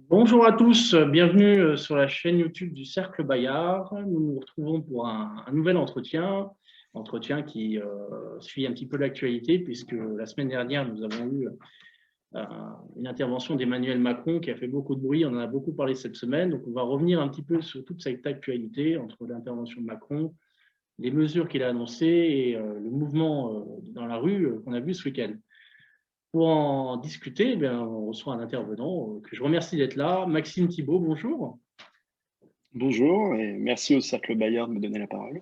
Bonjour à tous, bienvenue sur la chaîne YouTube du Cercle Bayard. Nous nous retrouvons pour un nouvel entretien qui suit un petit peu l'actualité, puisque la semaine dernière, nous avons eu une intervention d'Emmanuel Macron qui a fait beaucoup de bruit, on en a beaucoup parlé cette semaine, donc on va revenir un petit peu sur toute cette actualité entre l'intervention de Macron, les mesures qu'il a annoncées et le mouvement dans la rue qu'on a vu ce week-end. Pour en discuter, on reçoit un intervenant que je remercie d'être là, Maxime Thibault, bonjour. Bonjour et merci au Cercle Bayard de me donner la parole.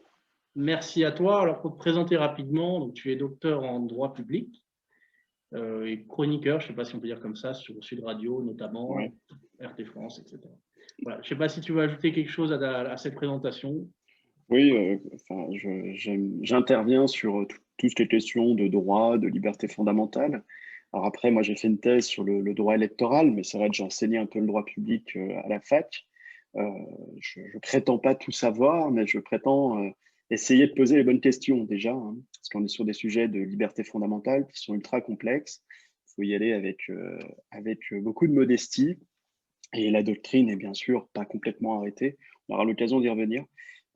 Merci à toi. Alors, pour te présenter rapidement, donc, tu es docteur en droit public et chroniqueur, je ne sais pas si on peut dire comme ça, sur Sud Radio notamment, Ouais. RT France, etc. Voilà. Je ne sais pas si tu veux ajouter quelque chose à cette présentation. Oui, j'interviens sur tout ce qui est question de droit, de liberté fondamentale. Alors après, moi, j'ai fait une thèse sur le droit électoral, mais c'est vrai que j'ai enseigné un peu le droit public à la fac. Euh, je ne prétends pas tout savoir, mais je prétends essayer de poser les bonnes questions déjà, hein, parce qu'on est sur des sujets de liberté fondamentale qui sont ultra complexes. Il faut y aller avec beaucoup de modestie. Et la doctrine est bien sûr pas complètement arrêtée. On aura l'occasion d'y revenir.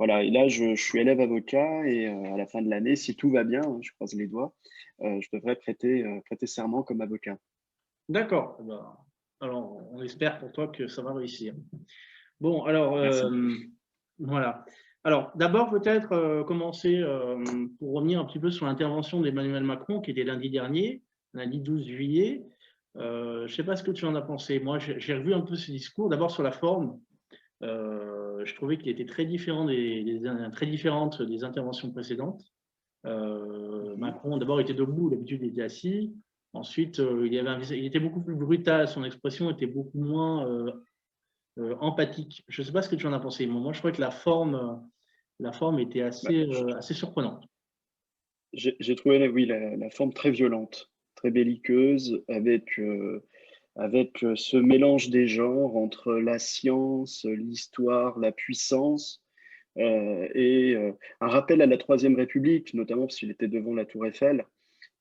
Voilà, et là, je suis élève avocat et à la fin de l'année, si tout va bien, hein, je croise les doigts, je devrais prêter serment comme avocat. D'accord. Alors, on espère pour toi que ça va réussir. Bon, alors, Merci. voilà. Alors, d'abord, peut-être commencer pour revenir un petit peu sur l'intervention d'Emmanuel Macron qui était lundi dernier, lundi 12 juillet. Je ne sais pas ce que tu en as pensé. Moi, j'ai revu un peu ce discours. D'abord, sur la forme, je trouvais qu'il était très différent très différente des interventions précédentes. Mhm. Macron, d'abord, était debout, d'habitude, il était assis. Ensuite, il était beaucoup plus brutal, son expression était beaucoup moins empathique. Je ne sais pas ce que tu en as pensé. Moi, je trouvais que la forme était Bah, assez surprenante. j'ai trouvé oui, la forme très violente, très belliqueuse, avec ce mélange des genres entre la science, l'histoire, la puissance. Un rappel à la Troisième République, notamment parce qu'il était devant la Tour Eiffel,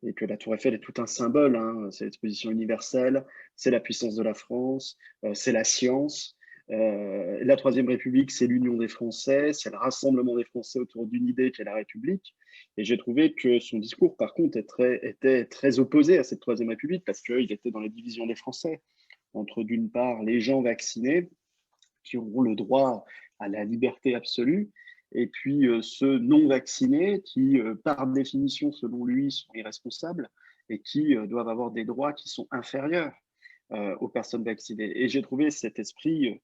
et que la Tour Eiffel est tout un symbole, hein, c'est l'exposition universelle, c'est la puissance de la France, c'est la science. La Troisième République, c'est l'union des Français, c'est le rassemblement des Français autour d'une idée qui est la République. Et j'ai trouvé que son discours, par contre, était très opposé à cette Troisième République parce qu'il était dans les divisions des Français, entre d'une part les gens vaccinés qui auront le droit à la liberté absolue, et puis ceux non vaccinés qui, par définition, selon lui, sont irresponsables et qui doivent avoir des droits qui sont inférieurs aux personnes vaccinées. Et j'ai trouvé cet esprit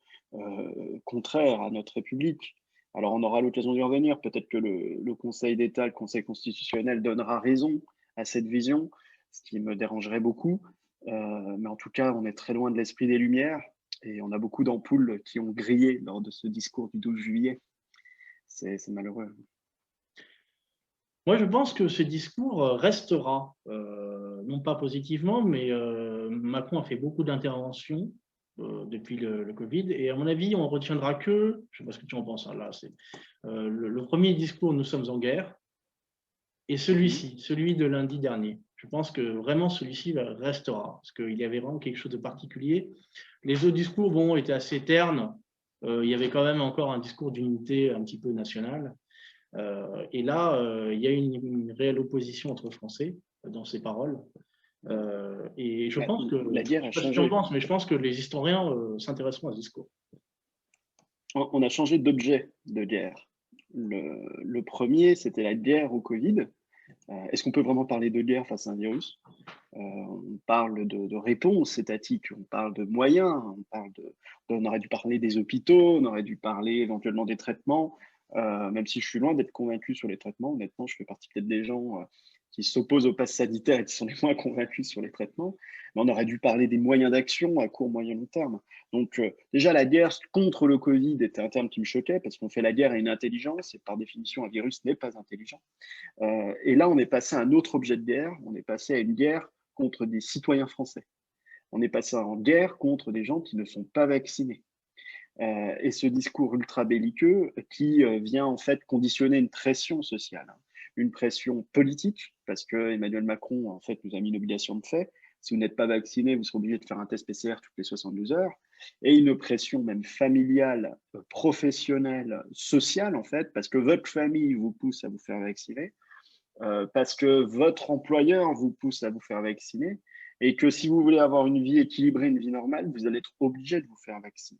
contraire à notre République. Alors, on aura l'occasion d'y revenir. Peut-être que le Conseil d'État, le Conseil constitutionnel donnera raison à cette vision, ce qui me dérangerait beaucoup. Mais en tout cas, on est très loin de l'esprit des Lumières et on a beaucoup d'ampoules qui ont grillé lors de ce discours du 12 juillet. C'est malheureux. Moi, je pense que ce discours restera, non pas positivement, mais Macron a fait beaucoup d'interventions depuis le Covid. Et à mon avis, on retiendra que, je ne sais pas ce que tu en penses, hein, là, c'est le premier discours, nous sommes en guerre, et Mhm. celui-ci, celui de lundi dernier. Je pense que vraiment celui-ci restera, parce qu'il y avait vraiment quelque chose de particulier. Les autres discours, bon, étaient assez ternes. Il y avait quand même encore un discours d'unité un petit peu nationale. Et là, il y a une réelle opposition entre Français dans ces paroles. Et je Bah, pense que, la je guerre ne a sais pas ce que tu en changé. penses, mais je pense que les historiens s'intéresseront à ce discours. On a changé d'objet de guerre. Le premier, c'était la guerre au Covid. Est-ce qu'on peut vraiment parler de guerre face à un virus? On parle de réponse étatique, on parle de moyens, on aurait dû parler des hôpitaux, on aurait dû parler éventuellement des traitements, même si je suis loin d'être convaincu sur les traitements. Honnêtement, je fais partie peut-être des gens qui s'opposent au pass sanitaire et qui sont les moins convaincus sur les traitements. Mais on aurait dû parler des moyens d'action à court, moyen, long terme. Donc déjà, la guerre contre le Covid était un terme qui me choquait parce qu'on fait la guerre à une intelligence et par définition, un virus n'est pas intelligent. Et là, on est passé à un autre objet de guerre, on est passé à une guerre contre des citoyens français. On est passé en guerre contre des gens qui ne sont pas vaccinés. Et ce discours ultra belliqueux qui vient en fait conditionner une pression sociale, hein, une pression politique, parce que Emmanuel Macron en fait nous a mis une obligation de fait, si vous n'êtes pas vacciné, vous serez obligé de faire un test PCR toutes les 72 heures, et une pression même familiale, professionnelle, sociale en fait, parce que votre famille vous pousse à vous faire vacciner, parce que votre employeur vous pousse à vous faire vacciner, et que si vous voulez avoir une vie équilibrée, une vie normale, vous allez être obligé de vous faire vacciner.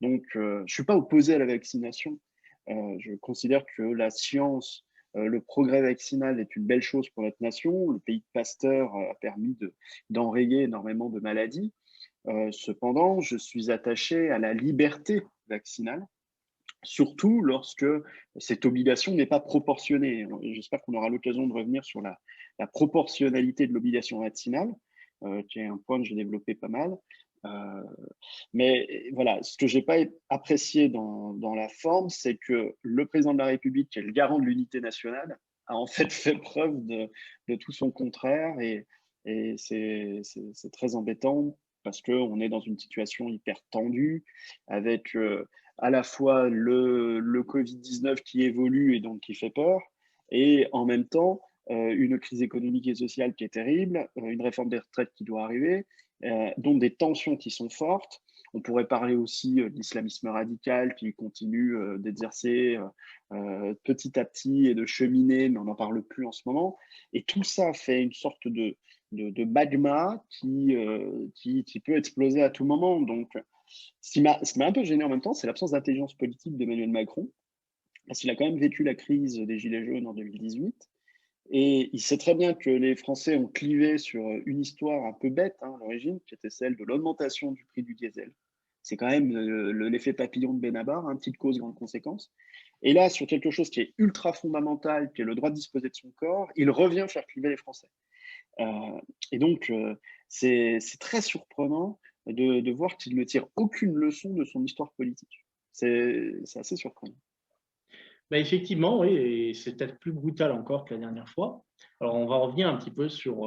Donc, je ne suis pas opposé à la vaccination. Je considère que la science, le progrès vaccinal est une belle chose pour notre nation. Le pays de Pasteur a permis d'enrayer énormément de maladies. Cependant, je suis attaché à la liberté vaccinale, surtout lorsque cette obligation n'est pas proportionnée. J'espère qu'on aura l'occasion de revenir sur la proportionnalité de l'obligation vaccinale, qui est un point que j'ai développé pas mal. Euh, mais voilà, ce que je n'ai pas apprécié dans la forme, c'est que le président de la République, qui est le garant de l'unité nationale, a en fait preuve de tout son contraire, et c'est très embêtant parce qu'on est dans une situation hyper tendue avec à la fois le Covid-19 qui évolue et donc qui fait peur, et en même temps une crise économique et sociale qui est terrible, une réforme des retraites qui doit arriver, dont des tensions qui sont fortes. On pourrait parler aussi de l'islamisme radical qui continue d'exercer petit à petit et de cheminer, mais on n'en parle plus en ce moment. Et tout ça fait une sorte de magma qui peut exploser à tout moment. Donc, ce qui m'a un peu gêné en même temps, c'est l'absence d'intelligence politique d'Emmanuel Macron, parce qu'il a quand même vécu la crise des Gilets jaunes en 2018. Et il sait très bien que les Français ont clivé sur une histoire un peu bête à l'origine, qui était celle de l'augmentation du prix du diesel. C'est quand même l'effet papillon de Benabar, petite cause, grande conséquence. Et là, sur quelque chose qui est ultra fondamental, qui est le droit de disposer de son corps, il revient faire cliver les Français. Et donc, c'est très surprenant de voir qu'il ne tire aucune leçon de son histoire politique. C'est assez surprenant. Bah, effectivement, oui, et c'est peut-être plus brutal encore que la dernière fois. Alors, on va revenir un petit peu sur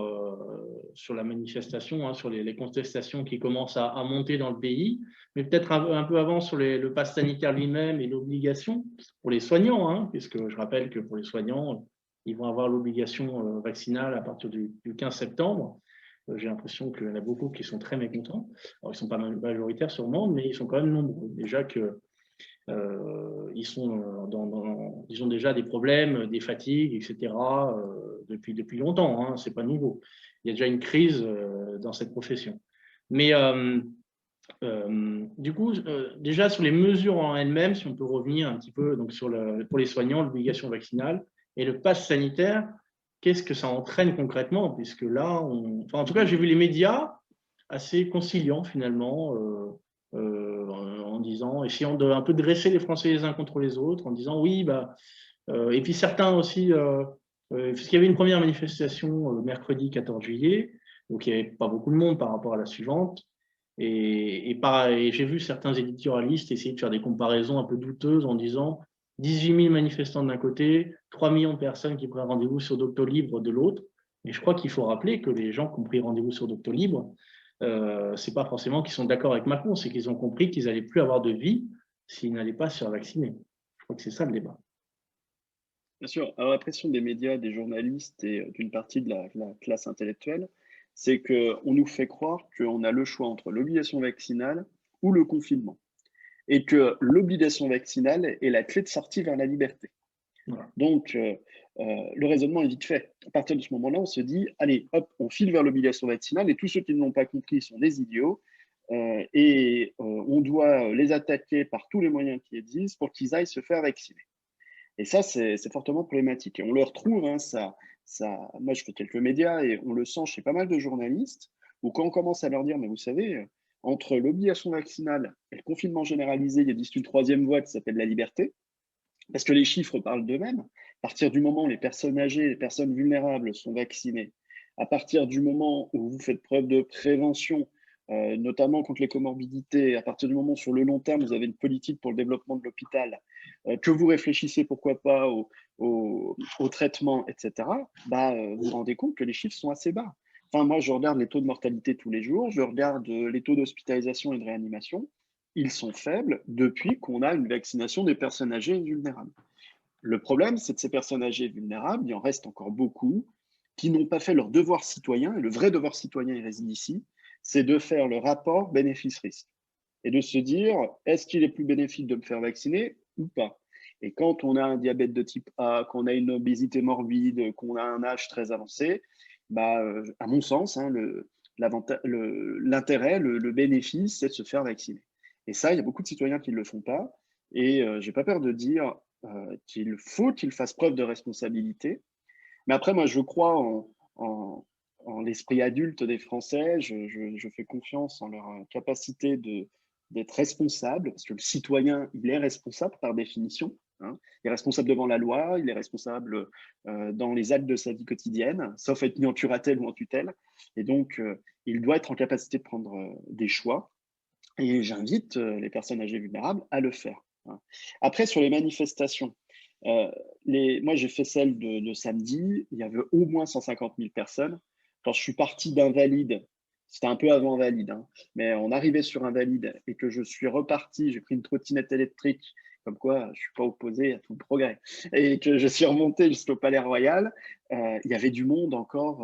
la manifestation, hein, sur les contestations qui commencent à monter dans le pays, mais peut-être un peu avant sur le pass sanitaire lui-même et l'obligation pour les soignants, hein, puisque je rappelle que pour les soignants, ils vont avoir l'obligation vaccinale à partir du 15 septembre. J'ai l'impression qu'il y en a beaucoup qui sont très mécontents. Alors, ils ne sont pas majoritaires sûrement, mais ils sont quand même nombreux. Déjà que ils ont déjà des problèmes, des fatigues, etc. Depuis longtemps, hein, c'est pas nouveau. Il y a déjà une crise dans cette profession. Mais du coup, déjà sur les mesures en elles-mêmes, si on peut revenir un petit peu donc pour les soignants, l'obligation vaccinale et le pass sanitaire, qu'est-ce que ça entraîne concrètement? Puisque là, en tout cas, j'ai vu les médias assez conciliants finalement. En disant, essayant de un peu dresser les Français les uns contre les autres, en disant oui, bah, et puis certains aussi, parce qu'il y avait une première manifestation mercredi 14 juillet, donc il n'y avait pas beaucoup de monde par rapport à la suivante, et j'ai vu certains éditorialistes essayer de faire des comparaisons un peu douteuses en disant 18 000 manifestants d'un côté, 3 millions de personnes qui prennent rendez-vous sur Doctolib de l'autre, mais je crois qu'il faut rappeler que les gens qui ont pris rendez-vous sur Doctolib, c'est pas forcément qu'ils sont d'accord avec Macron, c'est qu'ils ont compris qu'ils n'allaient plus avoir de vie s'ils n'allaient pas se faire vacciner. Je crois que c'est ça le débat. Bien sûr. Alors, la pression des médias, des journalistes et d'une partie de la classe intellectuelle, c'est qu'on nous fait croire qu'on a le choix entre l'obligation vaccinale ou le confinement. Et que l'obligation vaccinale est la clé de sortie vers la liberté. Voilà. Donc, le raisonnement est vite fait. À partir de ce moment-là, on se dit, allez, hop, on file vers l'obligation vaccinale et tous ceux qui ne l'ont pas compris sont des idiots et on doit les attaquer par tous les moyens qui existent pour qu'ils aillent se faire vacciner. Et ça, c'est fortement problématique. Et on le retrouve, moi je fais quelques médias et on le sent chez pas mal de journalistes, où quand on commence à leur dire, mais vous savez, entre l'obligation vaccinale et le confinement généralisé, il existe une troisième voie qui s'appelle la liberté, parce que les chiffres parlent d'eux-mêmes. À partir du moment où les personnes âgées, les personnes vulnérables sont vaccinées, à partir du moment où vous faites preuve de prévention, notamment contre les comorbidités, à partir du moment où sur le long terme, vous avez une politique pour le développement de l'hôpital, que vous réfléchissez pourquoi pas au traitement, etc., vous vous rendez compte que les chiffres sont assez bas. Enfin, moi, je regarde les taux de mortalité tous les jours, je regarde les taux d'hospitalisation et de réanimation. Ils sont faibles depuis qu'on a une vaccination des personnes âgées et vulnérables. Le problème, c'est que ces personnes âgées et vulnérables, il en reste encore beaucoup qui n'ont pas fait leur devoir citoyen, et le vrai devoir citoyen, il réside ici, c'est de faire le rapport bénéfice-risque et de se dire, est-ce qu'il est plus bénéfique de me faire vacciner ou pas? Et quand on a un diabète de type A, qu'on a une obésité morbide, qu'on a un âge très avancé, bah, à mon sens, hein, l'intérêt, le bénéfice, c'est de se faire vacciner. Et ça, il y a beaucoup de citoyens qui ne le font pas. Et je n'ai pas peur de dire qu'il faut qu'ils fassent preuve de responsabilité. Mais après, moi, je crois en l'esprit adulte des Français. Je fais confiance en leur capacité d'être responsable, parce que le citoyen, il est responsable par définition. Hein. Il est responsable devant la loi, il est responsable dans les actes de sa vie quotidienne, sauf être mis en curatelle ou en tutelle. Et donc, il doit être en capacité de prendre des choix. Et j'invite les personnes âgées vulnérables à le faire. Hein. Après, sur les manifestations, euh, moi, j'ai fait celle de samedi. Il y avait au moins 150 000 personnes. Quand je suis parti d'Invalide, c'était un peu avant Invalide, hein, mais on arrivait sur Invalide et que je suis reparti, j'ai pris une trottinette électrique, comme quoi je ne suis pas opposé à tout le progrès, et que je suis remonté jusqu'au Palais Royal, il y avait du monde encore.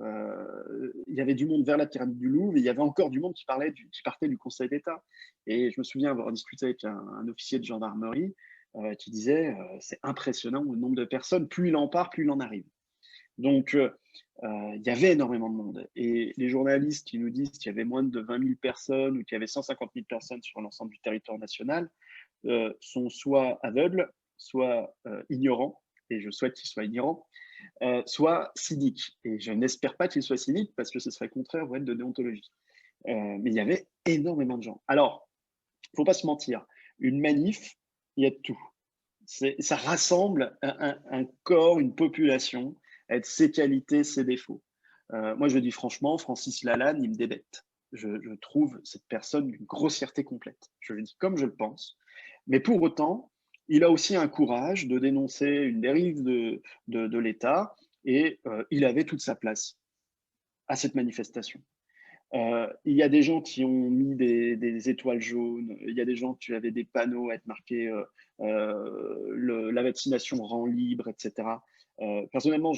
Il y avait du monde vers la pyramide du Louvre et il y avait encore du monde qui partait du Conseil d'État. Et je me souviens avoir discuté avec un officier de gendarmerie qui disait c'est impressionnant le nombre de personnes, plus il en part, plus il en arrive. Donc, il y avait énormément de monde. Et les journalistes qui nous disent qu'il y avait moins de 20 000 personnes ou qu'il y avait 150 000 personnes sur l'ensemble du territoire national sont soit aveugles, soit ignorants, et je souhaite qu'ils soient ignorants, soit cyniques. Et je n'espère pas qu'ils soient cyniques parce que ce serait contraire aux règles de déontologie. Mais il y avait énormément de gens. Alors, il ne faut pas se mentir, une manif, il y a de tout. Ça rassemble un corps, une population, avec ses qualités, ses défauts. Moi, je dis franchement, Francis Lalanne, il me débête. Je trouve cette personne d'une grossièreté complète. Je le dis comme je le pense. Mais pour autant, il a aussi un courage de dénoncer une dérive de l'État et il avait toute sa place à cette manifestation. Il y a des gens qui ont mis des étoiles jaunes, il y a des gens qui avaient des panneaux à être marqués la vaccination rend libre, etc. Personnellement,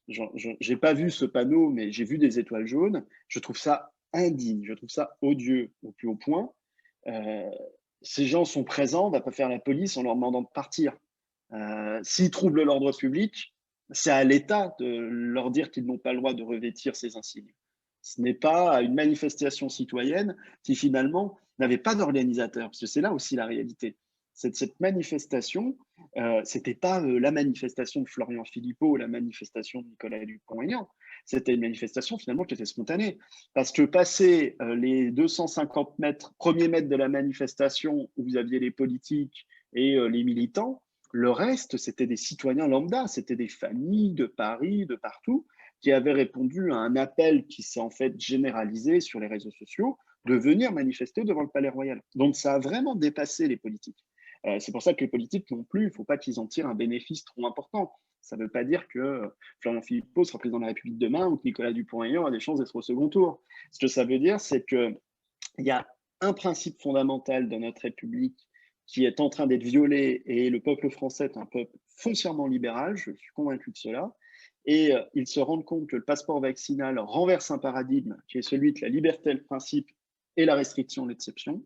j'ai pas vu ce panneau, mais j'ai vu des étoiles jaunes. Je trouve ça indigne, je trouve ça odieux au plus haut point. Euh, Ces gens sont présents, on ne va pas faire la police en leur demandant de partir. S'ils troublent l'ordre public, c'est à l'État de leur dire qu'ils n'ont pas le droit de revêtir ces insignes. Ce n'est pas une manifestation citoyenne qui finalement n'avait pas d'organisateur, parce que c'est là aussi la réalité. Cette manifestation, ce n'était pas la manifestation de Florian Philippot, la manifestation de Nicolas Dupont-Aignan. C'était une manifestation finalement qui était spontanée. Parce que passer les 250 mètres, premiers mètres de la manifestation où vous aviez les politiques et les militants, le reste, c'était des citoyens lambda, c'était des familles de Paris, de partout, qui avaient répondu à un appel qui s'est en fait généralisé sur les réseaux sociaux de venir manifester devant le Palais Royal. Donc ça a vraiment dépassé les politiques. C'est pour ça que les politiques non plus, il ne faut pas qu'ils en tirent un bénéfice trop important. Ça ne veut pas dire que Florian Philippot sera président de la République demain ou que Nicolas Dupont-Aignan a des chances d'être au second tour. Ce que ça veut dire, c'est qu'il y a un principe fondamental dans notre République qui est en train d'être violé, et le peuple français est un peuple foncièrement libéral, je suis convaincu de cela, et ils se rendent compte que le passeport vaccinal renverse un paradigme qui est celui de la liberté, le principe et la restriction, l'exception,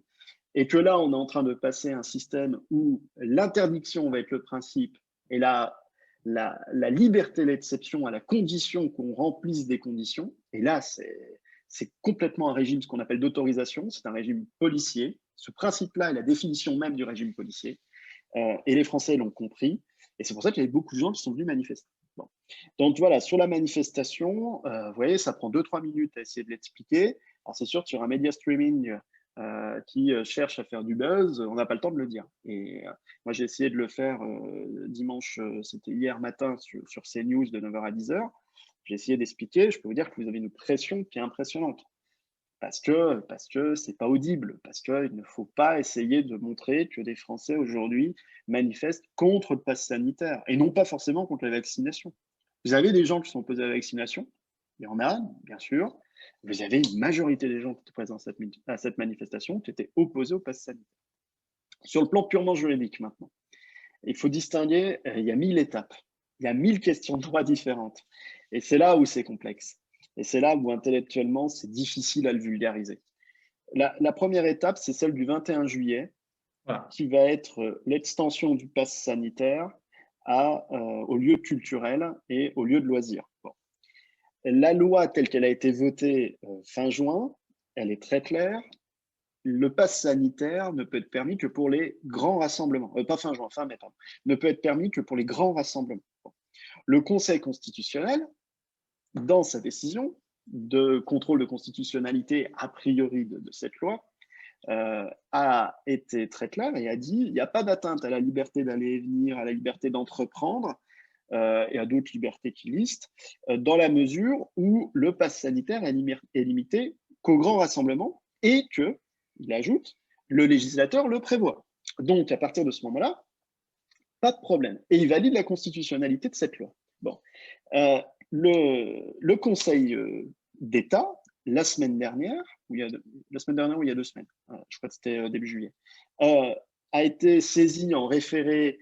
et que là, on est en train de passer à un système où l'interdiction va être le principe et la liberté, l'exception à la condition qu'on remplisse des conditions, et là, c'est complètement un régime, ce qu'on appelle d'autorisation, c'est un régime policier. Ce principe-là est la définition même du régime policier. Et les Français l'ont compris. Et c'est pour ça qu'il y avait beaucoup de gens qui sont venus manifester. Bon. Donc voilà, sur la manifestation, vous voyez, ça prend 2-3 minutes à essayer de l'expliquer. Alors c'est sûr que sur un média streaming qui cherche à faire du buzz, on n'a pas le temps de le dire. Et moi, j'ai essayé de le faire dimanche, c'était hier matin sur CNews de 9h à 10h. J'ai essayé d'expliquer. Je peux vous dire que vous avez une pression qui est impressionnante parce que c'est pas audible, parce qu'il ne faut pas essayer de montrer que des Français aujourd'hui manifestent contre le pass sanitaire et non pas forcément contre la vaccination. Vous avez des gens qui sont opposés à la vaccination, il y en a, bien sûr. Vous avez une majorité des gens qui étaient présents à cette manifestation qui étaient opposés au pass sanitaire. Sur le plan purement juridique maintenant, il faut distinguer, il y a 1000 étapes, il y a 1000 questions de droit différentes. Et c'est là où c'est complexe. Et c'est là où intellectuellement, c'est difficile à le vulgariser. La première étape, c'est celle du 21 juillet, Voilà. qui va être l'extension du pass sanitaire aux lieux culturels et aux lieux de loisirs. Bon. La loi telle qu'elle a été votée fin juin, elle est très claire. Le pass sanitaire ne peut être permis que pour les grands rassemblements. Pas fin juin, fin mai, pardon. Ne peut être permis que pour les grands rassemblements. Bon. Le Conseil constitutionnel, dans sa décision de contrôle de constitutionnalité a priori de cette loi, a été très clair et a dit il n'y a pas d'atteinte à la liberté d'aller et venir, à la liberté d'entreprendre et à d'autres libertés qui listent, dans la mesure où le pass sanitaire est limité qu'aux grands rassemblements et que, il ajoute, le législateur le prévoit. Donc, à partir de ce moment-là, pas de problème. Et il valide la constitutionnalité de cette loi. Bon. Le Conseil d'État, la semaine dernière, ou il y a 2 semaines, je crois que c'était début juillet, a été saisi en référé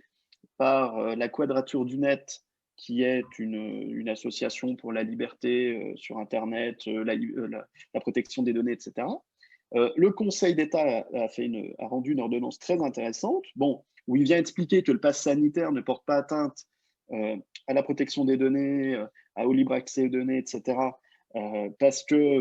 par la Quadrature du Net, qui est une association pour la liberté sur Internet, la protection des données, etc. Le Conseil d'État a rendu une ordonnance très intéressante, bon, où il vient expliquer que le pass sanitaire ne porte pas atteinte à la protection des données, au libre accès aux données, etc. Parce que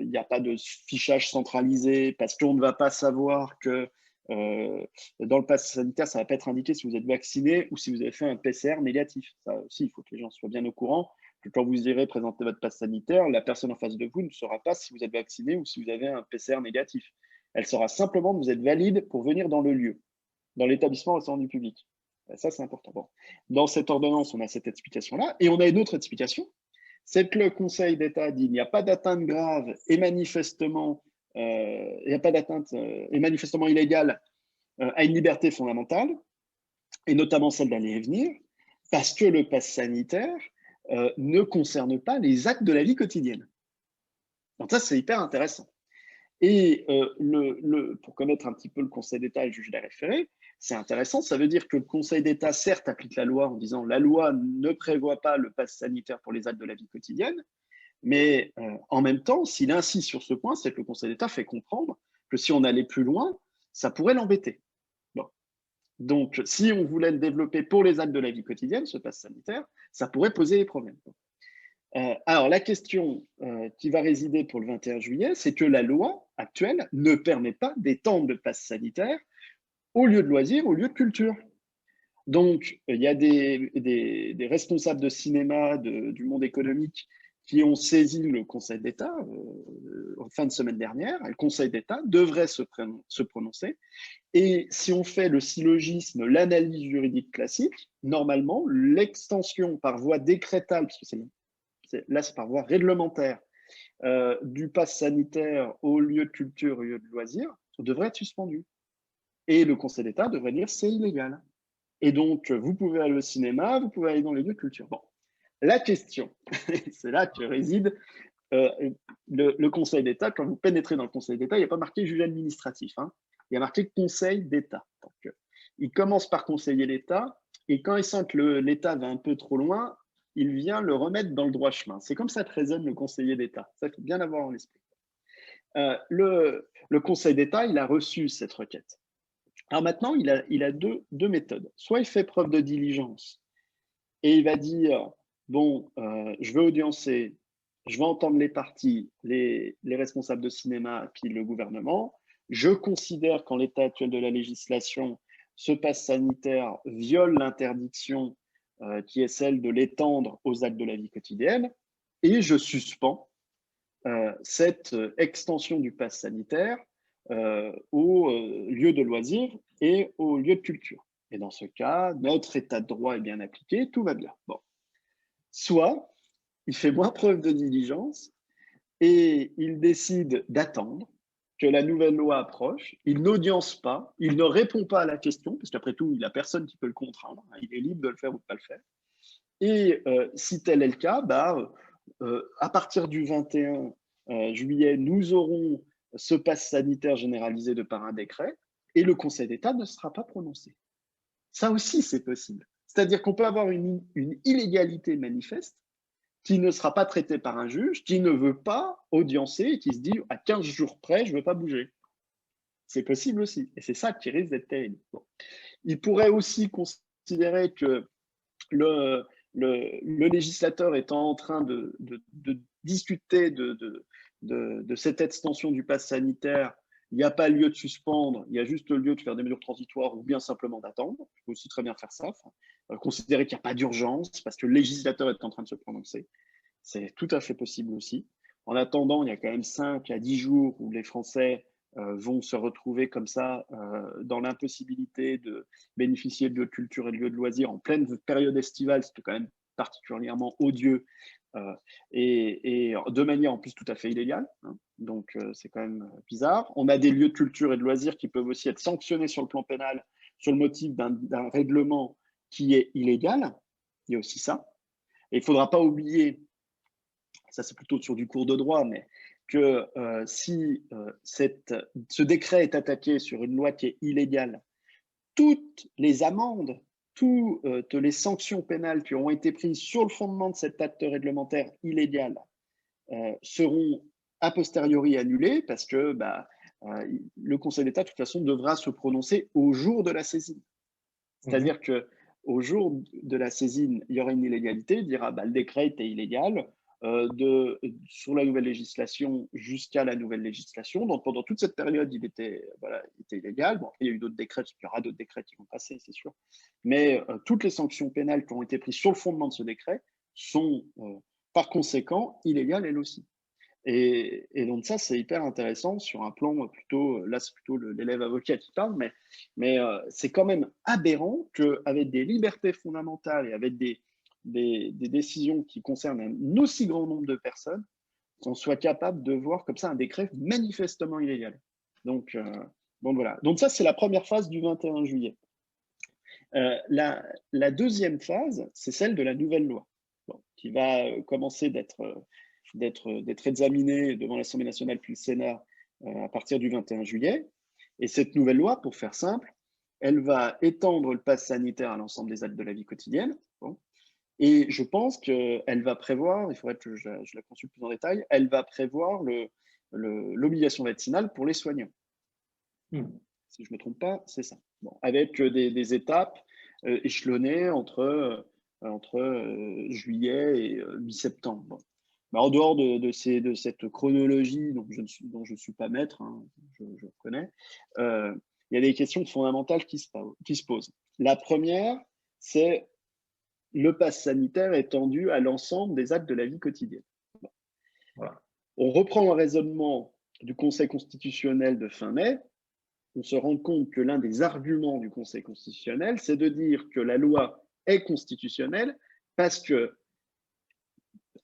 il n'y a pas de fichage centralisé, parce qu'on ne va pas savoir que dans le pass sanitaire, ça ne va pas être indiqué si vous êtes vacciné ou si vous avez fait un PCR négatif. Ça aussi, il faut que les gens soient bien au courant que quand vous irez présenter votre pass sanitaire, la personne en face de vous ne saura pas si vous êtes vacciné ou si vous avez un PCR négatif. Elle saura simplement que vous êtes valide pour venir dans le lieu, dans l'établissement restaurant du public. Ça, c'est important. Bon. Dans cette ordonnance, on a cette explication-là. Et on a une autre explication. C'est que le Conseil d'État dit qu'il n'y a pas d'atteinte grave et manifestement, et manifestement illégale à une liberté fondamentale, et notamment celle d'aller et venir, parce que le pass sanitaire ne concerne pas les actes de la vie quotidienne. Donc ça, c'est hyper intéressant. Et pour connaître un petit peu le Conseil d'État et le juge des référés, c'est intéressant. Ça veut dire que le Conseil d'État, certes, applique la loi en disant la loi ne prévoit pas le pass sanitaire pour les actes de la vie quotidienne, mais en même temps, s'il insiste sur ce point, c'est que le Conseil d'État fait comprendre que si on allait plus loin, ça pourrait l'embêter. Bon. Donc, si on voulait le développer pour les actes de la vie quotidienne, ce pass sanitaire, ça pourrait poser des problèmes. Alors, la question qui va résider pour le 21 juillet, c'est que la loi actuelle ne permet pas d'étendre le pass sanitaire aux lieux de loisirs, aux lieux de culture. Donc, il y a des responsables de cinéma, du monde économique, qui ont saisi le Conseil d'État en fin de semaine dernière. Le Conseil d'État devrait se prononcer. Et si on fait le syllogisme, l'analyse juridique classique, normalement, l'extension par voie décrétale, parce que là c'est par voie réglementaire, du pass sanitaire aux lieux de culture, aux lieux de loisirs, devrait être suspendu. Et le Conseil d'État devrait dire c'est illégal. Et donc, vous pouvez aller au cinéma, vous pouvez aller dans les lieux de culture. Bon, la question, c'est là que réside le Conseil d'État. Quand vous pénétrez dans le Conseil d'État, il n'y a pas marqué juge administratif, hein. Il y a marqué Conseil d'État. Donc, il commence par conseiller l'État, et quand il sent que l'État va un peu trop loin, il vient le remettre dans le droit chemin. C'est comme ça que raisonne le conseiller d'État. Ça, il faut bien avoir en esprit. Le Conseil d'État, il a reçu cette requête. Alors maintenant, il a deux méthodes. Soit il fait preuve de diligence et il va dire, bon, je veux audiencer, je vais entendre les parties, les responsables de cinéma, puis le gouvernement. Je considère qu'en l'état actuel de la législation, ce pass sanitaire viole l'interdiction qui est celle de l'étendre aux actes de la vie quotidienne, et je suspends cette extension du pass sanitaire aux lieux de loisirs et aux lieux de culture. Et dans ce cas, notre état de droit est bien appliqué, tout va bien. Bon. Soit il fait moins preuve de diligence et il décide d'attendre que la nouvelle loi approche, il n'audience pas, il ne répond pas à la question, parce qu'après tout, il n'y a personne qui peut le contraindre, hein, il est libre de le faire ou de ne pas le faire. Et si tel est le cas, à partir du 21 juillet, nous aurons ce pass sanitaire généralisé de par un décret et le Conseil d'État ne sera pas prononcé. Ça aussi, c'est possible. C'est-à-dire qu'on peut avoir une illégalité manifeste qui ne sera pas traité par un juge, qui ne veut pas audiencer et qui se dit à 15 jours près, je ne veux pas bouger. C'est possible aussi. Et c'est ça qui risque d'être terrible. Bon. Il pourrait aussi considérer que le législateur étant en train de discuter de cette extension du pass sanitaire, il n'y a pas lieu de suspendre, il y a juste lieu de faire des mesures transitoires ou bien simplement d'attendre. Il faut aussi très bien faire ça. Considérer qu'il n'y a pas d'urgence parce que le législateur est en train de se prononcer. C'est tout à fait possible aussi. En attendant, il y a quand même 5 à 10 jours où les Français vont se retrouver comme ça dans l'impossibilité de bénéficier de lieux de culture et de lieux de loisirs en pleine période estivale, c'était quand même particulièrement odieux et de manière en plus tout à fait illégale. Hein. Donc c'est quand même bizarre. On a des lieux de culture et de loisirs qui peuvent aussi être sanctionnés sur le plan pénal sur le motif d'un règlement qui est illégal. Il y a aussi ça. Et il ne faudra pas oublier, ça c'est plutôt sur du cours de droit, mais que si ce décret est attaqué sur une loi qui est illégale, toutes les amendes, toutes les sanctions pénales qui auront été prises sur le fondement de cet acte réglementaire illégal seront a posteriori annulées parce que le Conseil d'État, de toute façon, devra se prononcer au jour de la saisine. C'est-à-dire qu'au jour de la saisine, il y aura une illégalité, il dira le décret était illégal, sur la nouvelle législation jusqu'à la nouvelle législation. Donc, pendant toute cette période, il était illégal. Bon, il y a eu d'autres décrets, il y aura d'autres décrets qui vont passer, c'est sûr. Mais toutes les sanctions pénales qui ont été prises sur le fondement de ce décret sont, par conséquent, illégales elles aussi. Et donc ça, c'est hyper intéressant sur un plan plutôt, là c'est plutôt l'élève avocat qui parle, mais c'est quand même aberrant qu'avec des libertés fondamentales et avec des décisions qui concernent un aussi grand nombre de personnes, on soit capable de voir comme ça un décret manifestement illégal. Donc voilà. Donc ça, c'est la première phase du 21 juillet. La deuxième phase, c'est celle de la nouvelle loi, qui va commencer d'être examinée devant l'Assemblée nationale puis le Sénat à partir du 21 juillet. Et cette nouvelle loi, pour faire simple, elle va étendre le pass sanitaire à l'ensemble des actes de la vie quotidienne. Bon. Et je pense qu'elle va prévoir, il faudrait que je la consulte plus en détail, elle va prévoir l'obligation vaccinale pour les soignants. Si je ne me trompe pas, c'est ça. Bon, avec des étapes échelonnées entre juillet et mi-septembre. Bon. En dehors de cette chronologie dont je ne suis pas maître, hein, je connais, il y a des questions fondamentales qui se posent. La première, c'est le pass sanitaire étendu à l'ensemble des actes de la vie quotidienne. Bon. Voilà. On reprend le raisonnement du Conseil constitutionnel de fin mai. On se rend compte que l'un des arguments du Conseil constitutionnel, c'est de dire que la loi est constitutionnelle parce que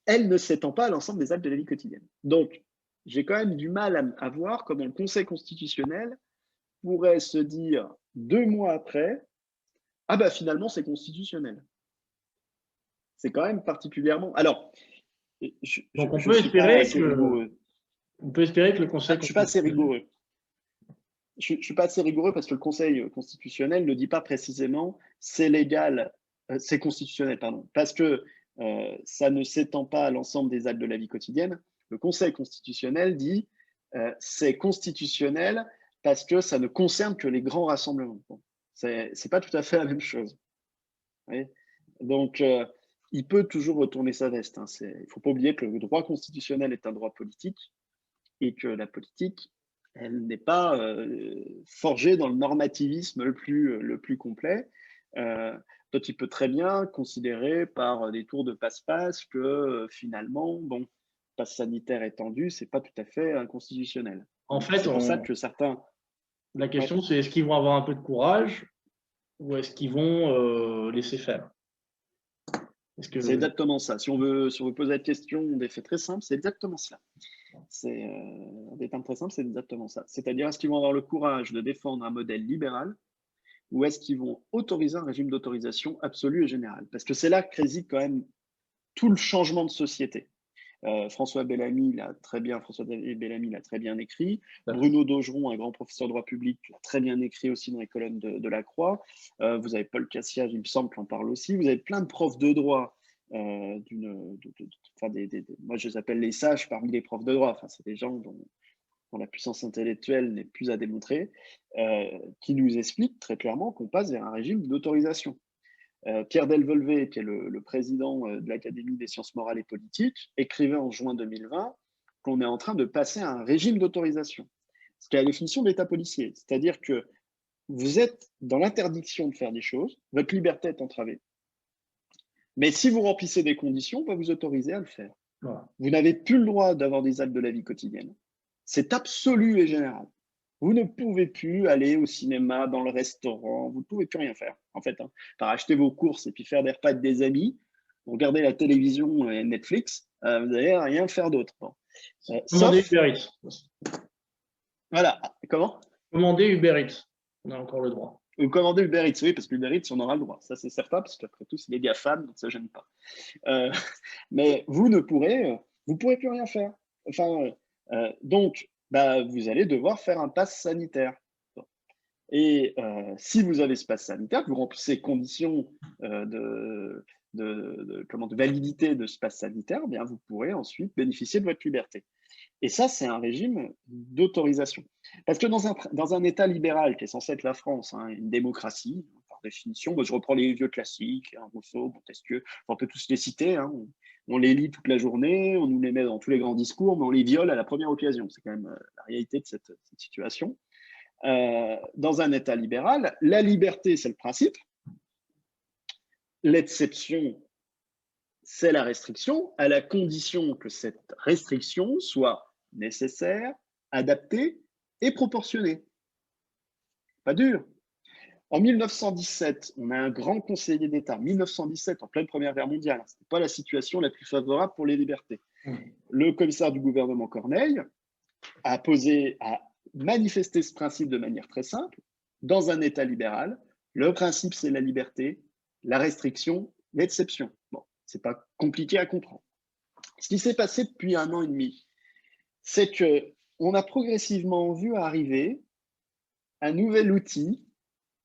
elle ne s'étend pas à l'ensemble des actes de la vie quotidienne. Donc, j'ai quand même du mal à voir comment le Conseil constitutionnel pourrait se dire 2 mois après, finalement, c'est constitutionnel. C'est quand même particulièrement… Alors, donc on peut espérer que le Conseil… Je ne suis pas assez rigoureux. Je ne suis pas assez rigoureux parce que le Conseil constitutionnel ne dit pas précisément c'est légal, c'est constitutionnel, pardon, parce que ça ne s'étend pas à l'ensemble des actes de la vie quotidienne. Le Conseil constitutionnel dit c'est constitutionnel parce que ça ne concerne que les grands rassemblements. Bon, c'est pas tout à fait la même chose. Oui. Donc, il peut toujours retourner sa veste. Hein. Il ne faut pas oublier que le droit constitutionnel est un droit politique et que la politique, elle n'est pas forgée dans le normativisme le plus complet. Donc, il peut très bien considérer par des tours de passe-passe que finalement, passe sanitaire étendu, ce n'est pas tout à fait inconstitutionnel. En fait, c'est pour ça que certains… La question, c'est est-ce qu'ils vont avoir un peu de courage ou est-ce qu'ils vont laisser faire? C'est exactement ça. Si on veut poser la question des faits très simples, c'est exactement cela. Des termes très simples, c'est exactement ça. C'est-à-dire, est-ce qu'ils vont avoir le courage de défendre un modèle libéral ou est-ce qu'ils vont autoriser un régime d'autorisation absolu et général? Parce que c'est là que réside quand même tout le changement de société. François Bellamy l'a très bien écrit. Bruno Daugeron, un grand professeur de droit public, l'a très bien écrit aussi dans les colonnes de la Croix. Vous avez Paul Cassiage, il me semble, qui en parle aussi. Vous avez plein de profs de droit moi je les appelle les sages parmi les profs de droit, enfin, c'est des gens dont la puissance intellectuelle n'est plus à démontrer, qui nous expliquent très clairement qu'on passe vers un régime d'autorisation. Pierre Delvolvé, qui est le président de l'Académie des sciences morales et politiques, écrivait en juin 2020 qu'on est en train de passer à un régime d'autorisation, ce qui est la définition de l'État policier. C'est-à-dire que vous êtes dans l'interdiction de faire des choses, votre liberté est entravée. Mais si vous remplissez des conditions, on va vous autoriser à le faire. Voilà. Vous n'avez plus le droit d'avoir des actes de la vie quotidienne. C'est absolu et général. Vous ne pouvez plus aller au cinéma, dans le restaurant, vous ne pouvez plus rien faire, en fait. Par acheter vos courses et puis faire des repas avec des amis, regarder la télévision et Netflix, vous n'allez rien faire d'autre. Bon. Commander Sauf, Uber Eats. voilà, comment? Commander Uber Eats, on a encore le droit. Ou commander Uber Eats, oui, parce que Uber Eats, on aura le droit. Ça, c'est certain, parce qu'après tout, c'est les GAFAM, donc ça, j'aime pas. Mais vous ne pourrez, vous pourrez plus rien faire. Enfin, donc, bah, vous allez devoir faire un pass sanitaire. Et si vous avez ce pass sanitaire, que vous remplissez les conditions de validité de ce pass sanitaire, eh bien, vous pourrez ensuite bénéficier de votre liberté. Et ça, c'est un régime d'autorisation. Parce que dans un État libéral qui est censé être la France, hein, une démocratie, par définition, moi, je reprends les vieux classiques, hein, Rousseau, Montesquieu, on peut tous les citer, hein, on les lit toute la journée, on nous les met dans tous les grands discours, mais on les viole à la première occasion. C'est quand même la réalité de cette situation. Dans un État libéral, la liberté, c'est le principe. L'exception, c'est la restriction, à la condition que cette restriction soit nécessaire, adaptée et proportionnée. Pas dur. En 1917, on a un grand conseiller d'État, 1917, en pleine Première Guerre mondiale. Ce n'est pas la situation la plus favorable pour les libertés. Le commissaire du gouvernement Corneille a manifesté ce principe de manière très simple. Dans un État libéral, le principe, c'est la liberté, la restriction, l'exception. Bon, c'est pas compliqué à comprendre. Ce qui s'est passé depuis 1 an et demi, c'est qu'on a progressivement vu arriver un nouvel outil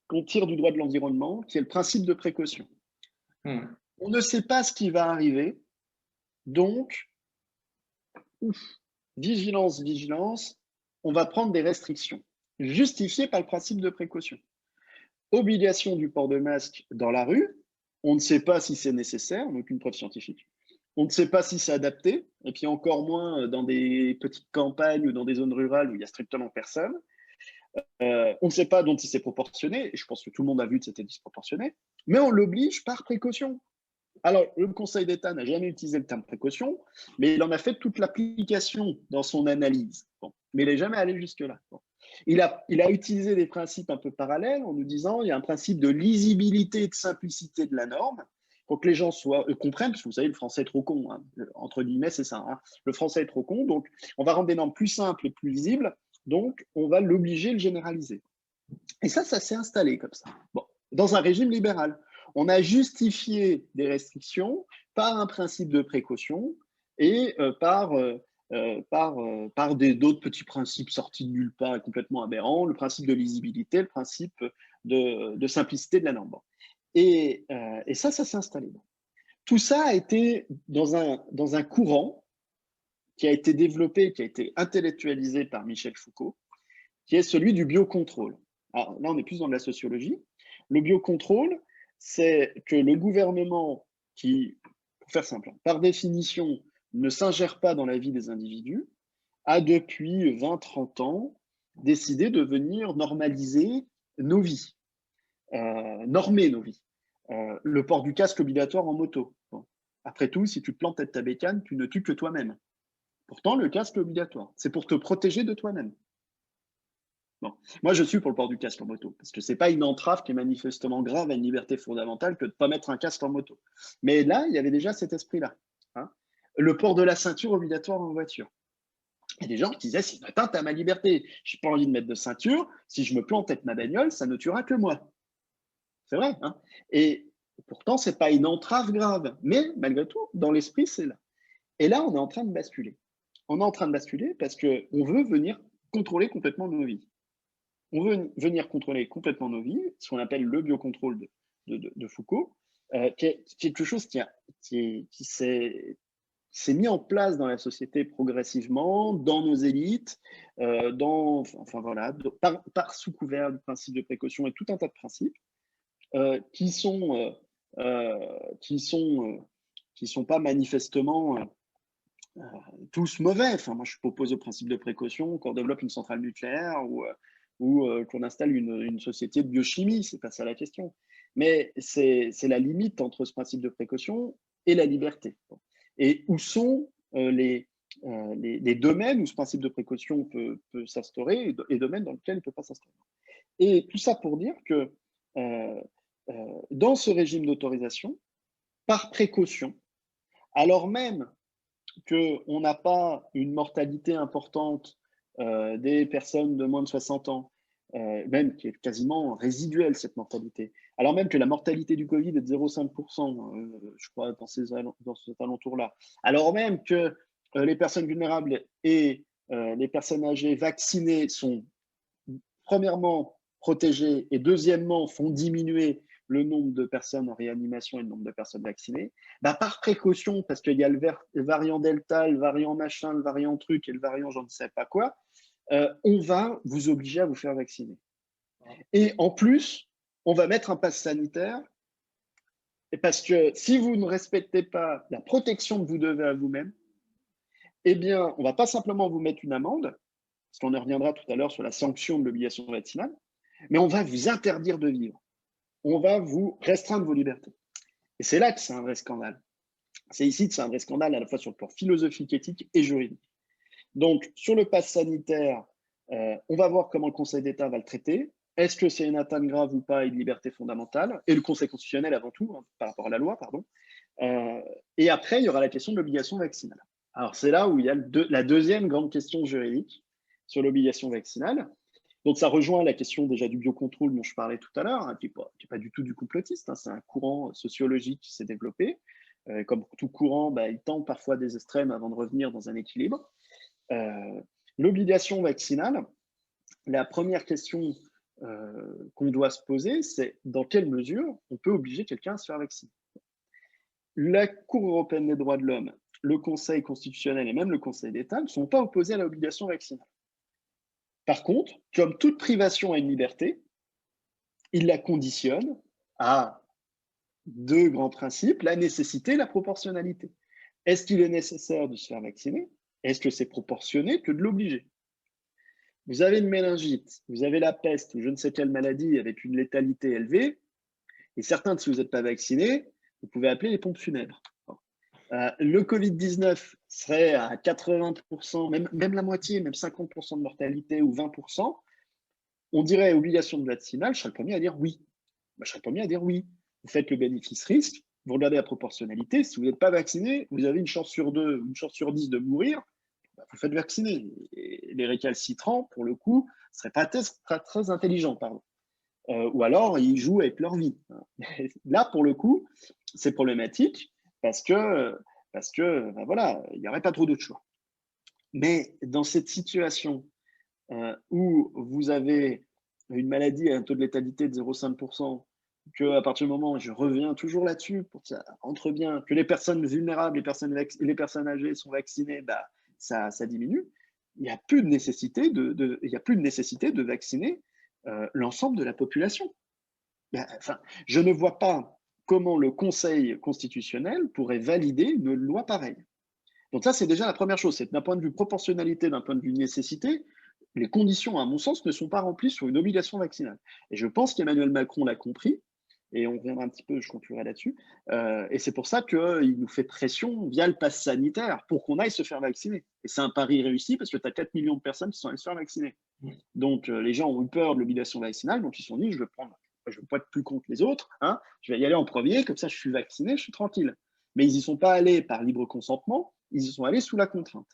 qu'on tire du droit de l'environnement, qui est le principe de précaution. On ne sait pas ce qui va arriver, donc, vigilance, vigilance, on va prendre des restrictions, justifiées par le principe de précaution. Obligation du port de masque dans la rue, on ne sait pas si c'est nécessaire, donc aucune preuve scientifique. On ne sait pas si c'est adapté, et puis encore moins dans des petites campagnes ou dans des zones rurales où il n'y a strictement personne. On ne sait pas donc si c'est proportionné, et je pense que tout le monde a vu que c'était disproportionné, mais on l'oblige par précaution. Alors, le Conseil d'État n'a jamais utilisé le terme précaution, mais il en a fait toute l'application dans son analyse. Bon. Mais il n'est jamais allé jusque-là. Bon. Il a utilisé des principes un peu parallèles en nous disant il y a un principe de lisibilité et de simplicité de la norme pour que les gens comprennent, parce que vous savez, le français est trop con, hein, entre guillemets, c'est ça. Hein, le français est trop con, donc on va rendre des normes plus simples et plus lisibles, donc on va l'obliger, le généraliser. Et ça s'est installé comme ça, bon, dans un régime libéral. On a justifié des restrictions par un principe de précaution et par d'autres petits principes sortis de nulle part et complètement aberrants, le principe de lisibilité, le principe de simplicité de la norme. Et ça s'est installé. Tout ça a été dans un courant qui a été développé, qui a été intellectualisé par Michel Foucault, qui est celui du biocontrôle. Alors là, on est plus dans de la sociologie. Le biocontrôle, c'est que le gouvernement qui, pour faire simple, par définition, ne s'ingère pas dans la vie des individus, a depuis 20-30 ans décidé de venir normaliser nos vies, normer nos vies. Le port du casque obligatoire en moto. Bon. Après tout, si tu te plantes avec ta bécane, tu ne tues que toi-même. Pourtant, le casque est obligatoire. C'est pour te protéger de toi-même. Bon. Moi, je suis pour le port du casque en moto, parce que ce n'est pas une entrave qui est manifestement grave à une liberté fondamentale que de ne pas mettre un casque en moto. Mais là, il y avait déjà cet esprit-là. Hein. Le port de la ceinture obligatoire en voiture. Il y a des gens qui disaient, c'est une atteinte à ma liberté. Je n'ai pas envie de mettre de ceinture. Si je me plante avec ma bagnole, ça ne tuera que moi. C'est vrai. Hein. Et pourtant, ce n'est pas une entrave grave. Mais malgré tout, dans l'esprit, c'est là. Et là, on est en train de basculer. On est en train de basculer parce qu'on veut venir contrôler complètement nos vies. On veut venir contrôler complètement nos vies, ce qu'on appelle le biocontrôle de Foucault, quelque chose qui s'est mis en place dans la société progressivement, dans nos élites, enfin voilà, sous couvert du principe de précaution et tout un tas de principes qui sont qui sont qui sont pas manifestement tous mauvais. Enfin, moi, je suis pas opposé au principe de précaution qu'on développe une centrale nucléaire ou qu'on installe une société de biochimie. C'est pas ça la question. Mais c'est la limite entre ce principe de précaution et la liberté. Et où sont les domaines où ce principe de précaution peut s'instaurer et domaines dans lesquels il ne peut pas s'instaurer. Et tout ça pour dire que euh, dans ce régime d'autorisation, par précaution, alors même qu'on n'a pas une mortalité importante des personnes de moins de 60 ans, même qui est quasiment résiduelle cette mortalité, alors même que la mortalité du Covid est de 0,5%, je crois, dans cet alentour-là, alors même que les personnes vulnérables et les personnes âgées vaccinées sont premièrement protégées et deuxièmement font diminuer le nombre de personnes en réanimation et le nombre de personnes vaccinées, bah par précaution, parce qu'il y a le variant Delta, le variant machin, le variant truc et le variant j'en ne sais pas quoi, on va vous obliger à vous faire vacciner. Et en plus, on va mettre un pass sanitaire, parce que si vous ne respectez pas la protection que vous devez à vous-même, eh bien, on ne va pas simplement vous mettre une amende, parce qu'on y reviendra tout à l'heure sur la sanction de l'obligation vaccinale, mais on va vous interdire de vivre. On va vous restreindre vos libertés. Et c'est là que c'est un vrai scandale. C'est ici que c'est un vrai scandale à la fois sur le plan philosophique, éthique et juridique. Donc, sur le pass sanitaire, on va voir comment le Conseil d'État va le traiter. Est-ce que c'est une atteinte grave ou pas à une liberté fondamentale? Et le Conseil constitutionnel avant tout, hein, par rapport à la loi, pardon. Et après, il y aura la question de l'obligation vaccinale. Alors, c'est là où il y a la deuxième grande question juridique sur l'obligation vaccinale. Donc, ça rejoint la question déjà du biocontrôle dont je parlais tout à l'heure, hein, qui n'est pas du tout du complotiste, hein, c'est un courant sociologique qui s'est développé. Comme tout courant, bah, il tend parfois des extrêmes avant de revenir dans un équilibre. L'obligation vaccinale, la première question qu'on doit se poser, c'est dans quelle mesure on peut obliger quelqu'un à se faire vacciner. La Cour européenne des droits de l'homme, le Conseil constitutionnel et même le Conseil d'État ne sont pas opposés à l'obligation vaccinale. Par contre, comme toute privation à une liberté, il la conditionne à deux grands principes, la nécessité et la proportionnalité. Est-ce qu'il est nécessaire de se faire vacciner? Est-ce que c'est proportionné que de l'obliger? Vous avez une méningite, vous avez la peste ou je ne sais quelle maladie avec une létalité élevée, et certains, si vous n'êtes pas vacciné, vous pouvez appeler les pompes funèbres. Le Covid-19 serait à 80%, même la moitié, même 50% de mortalité ou 20%, on dirait obligation de vaccinale, je serais le premier à dire oui. Je serais le premier à dire oui. Vous faites le bénéfice-risque, vous regardez la proportionnalité, si vous n'êtes pas vacciné, vous avez une chance sur 2, une chance sur 10 de mourir, vous faites vacciner. Et les récalcitrants, pour le coup, ne seraient pas très intelligents, pardon. Ou alors, ils jouent avec leur vie. Là, pour le coup, c'est problématique parce que ben voilà, il n'y aurait pas trop d'autres choix. Mais dans cette situation où vous avez une maladie à un taux de létalité de 0,5%, qu'à partir du moment où je reviens toujours là-dessus, pour que ça entre bien, que les personnes vulnérables, les personnes âgées sont vaccinées, bah, ça diminue, il n'y a plus de nécessité de vacciner l'ensemble de la population. Enfin, je ne vois pas comment le Conseil constitutionnel pourrait valider une loi pareille. Donc ça, c'est déjà la première chose. C'est d'un point de vue proportionnalité, d'un point de vue nécessité, les conditions, à mon sens, ne sont pas remplies sur une obligation vaccinale. Et je pense qu'Emmanuel Macron l'a compris, et on reviendra un petit peu, je conclurai là-dessus, et c'est pour ça qu'il nous fait pression via le pass sanitaire pour qu'on aille se faire vacciner. Et c'est un pari réussi parce que tu as 4 millions de personnes qui sont allées se faire vacciner. Donc les gens ont eu peur de l'obligation vaccinale, donc ils se sont dit, je ne vais pas être plus con que les autres, hein, je vais y aller en premier, comme ça je suis vacciné, je suis tranquille. Mais ils n'y sont pas allés par libre consentement, ils y sont allés sous la contrainte.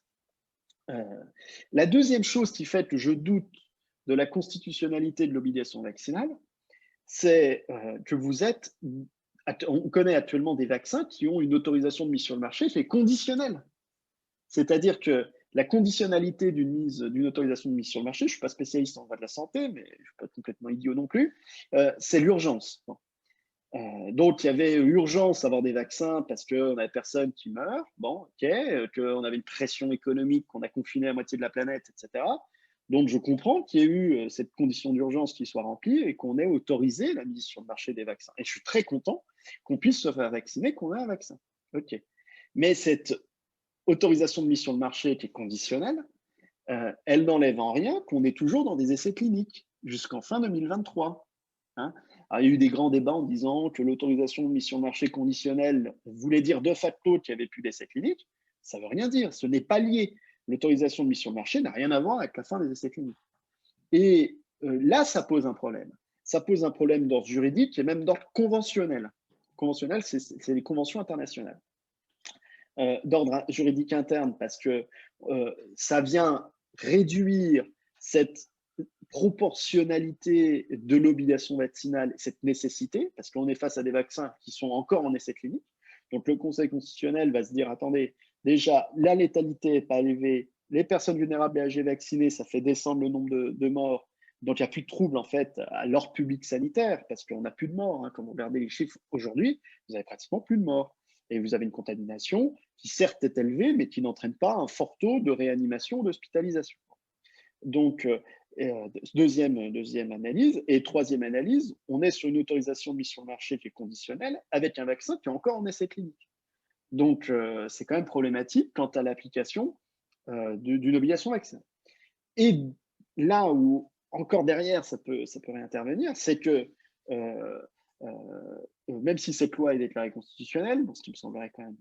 La deuxième chose qui fait que je doute de la constitutionnalité de l'obligation vaccinale, c'est que on connaît actuellement des vaccins qui ont une autorisation de mise sur le marché qui est conditionnelle. C'est-à-dire que la conditionnalité d'une autorisation de mise sur le marché, je ne suis pas spécialiste en droit de la santé, mais je ne suis pas complètement idiot non plus, c'est l'urgence. Donc, il y avait urgence à avoir des vaccins parce qu'on n'avait personne qui meurt. Bon, ok, qu'on avait une pression économique, qu'on a confiné la moitié de la planète, etc. Donc, je comprends qu'il y ait eu cette condition d'urgence qui soit remplie et qu'on ait autorisé la mise sur le marché des vaccins. Et je suis très content qu'on puisse se faire vacciner, qu'on ait un vaccin. Ok. Mais cette autorisation de mise sur le marché qui est conditionnelle, elle n'enlève en rien qu'on est toujours dans des essais cliniques jusqu'en fin 2023. Hein. Alors, il y a eu des grands débats en disant que l'autorisation de mise sur le marché conditionnelle voulait dire de facto qu'il n'y avait plus d'essais cliniques. Ça ne veut rien dire, ce n'est pas lié. L'autorisation de mise sur le marché n'a rien à voir avec la fin des essais cliniques. Et là, ça pose un problème. Ça pose un problème d'ordre juridique et même d'ordre conventionnel. Conventionnel, c'est les conventions internationales. D'ordre juridique interne, parce que ça vient réduire cette proportionnalité de l'obligation vaccinale, cette nécessité, parce qu'on est face à des vaccins qui sont encore en essai clinique. Donc le Conseil constitutionnel va se dire, attendez, déjà, la létalité n'est pas élevée, les personnes vulnérables et âgées vaccinées, ça fait descendre le nombre de morts, donc il n'y a plus de trouble en fait à l'ordre public sanitaire, parce qu'on n'a plus de morts. Hein. Quand vous regardez les chiffres aujourd'hui, vous n'avez pratiquement plus de morts. Et vous avez une contamination qui certes est élevée, mais qui n'entraîne pas un fort taux de réanimation ou d'hospitalisation. Donc, deuxième analyse. Et troisième analyse, on est sur une autorisation de mise sur le marché qui est conditionnelle avec un vaccin qui est encore en essai clinique. Donc, c'est quand même problématique quant à l'application d'une obligation vaccinale. Et là où, encore derrière, ça peut réintervenir, c'est que même si cette loi est déclarée constitutionnelle, ce qui me semblerait quand même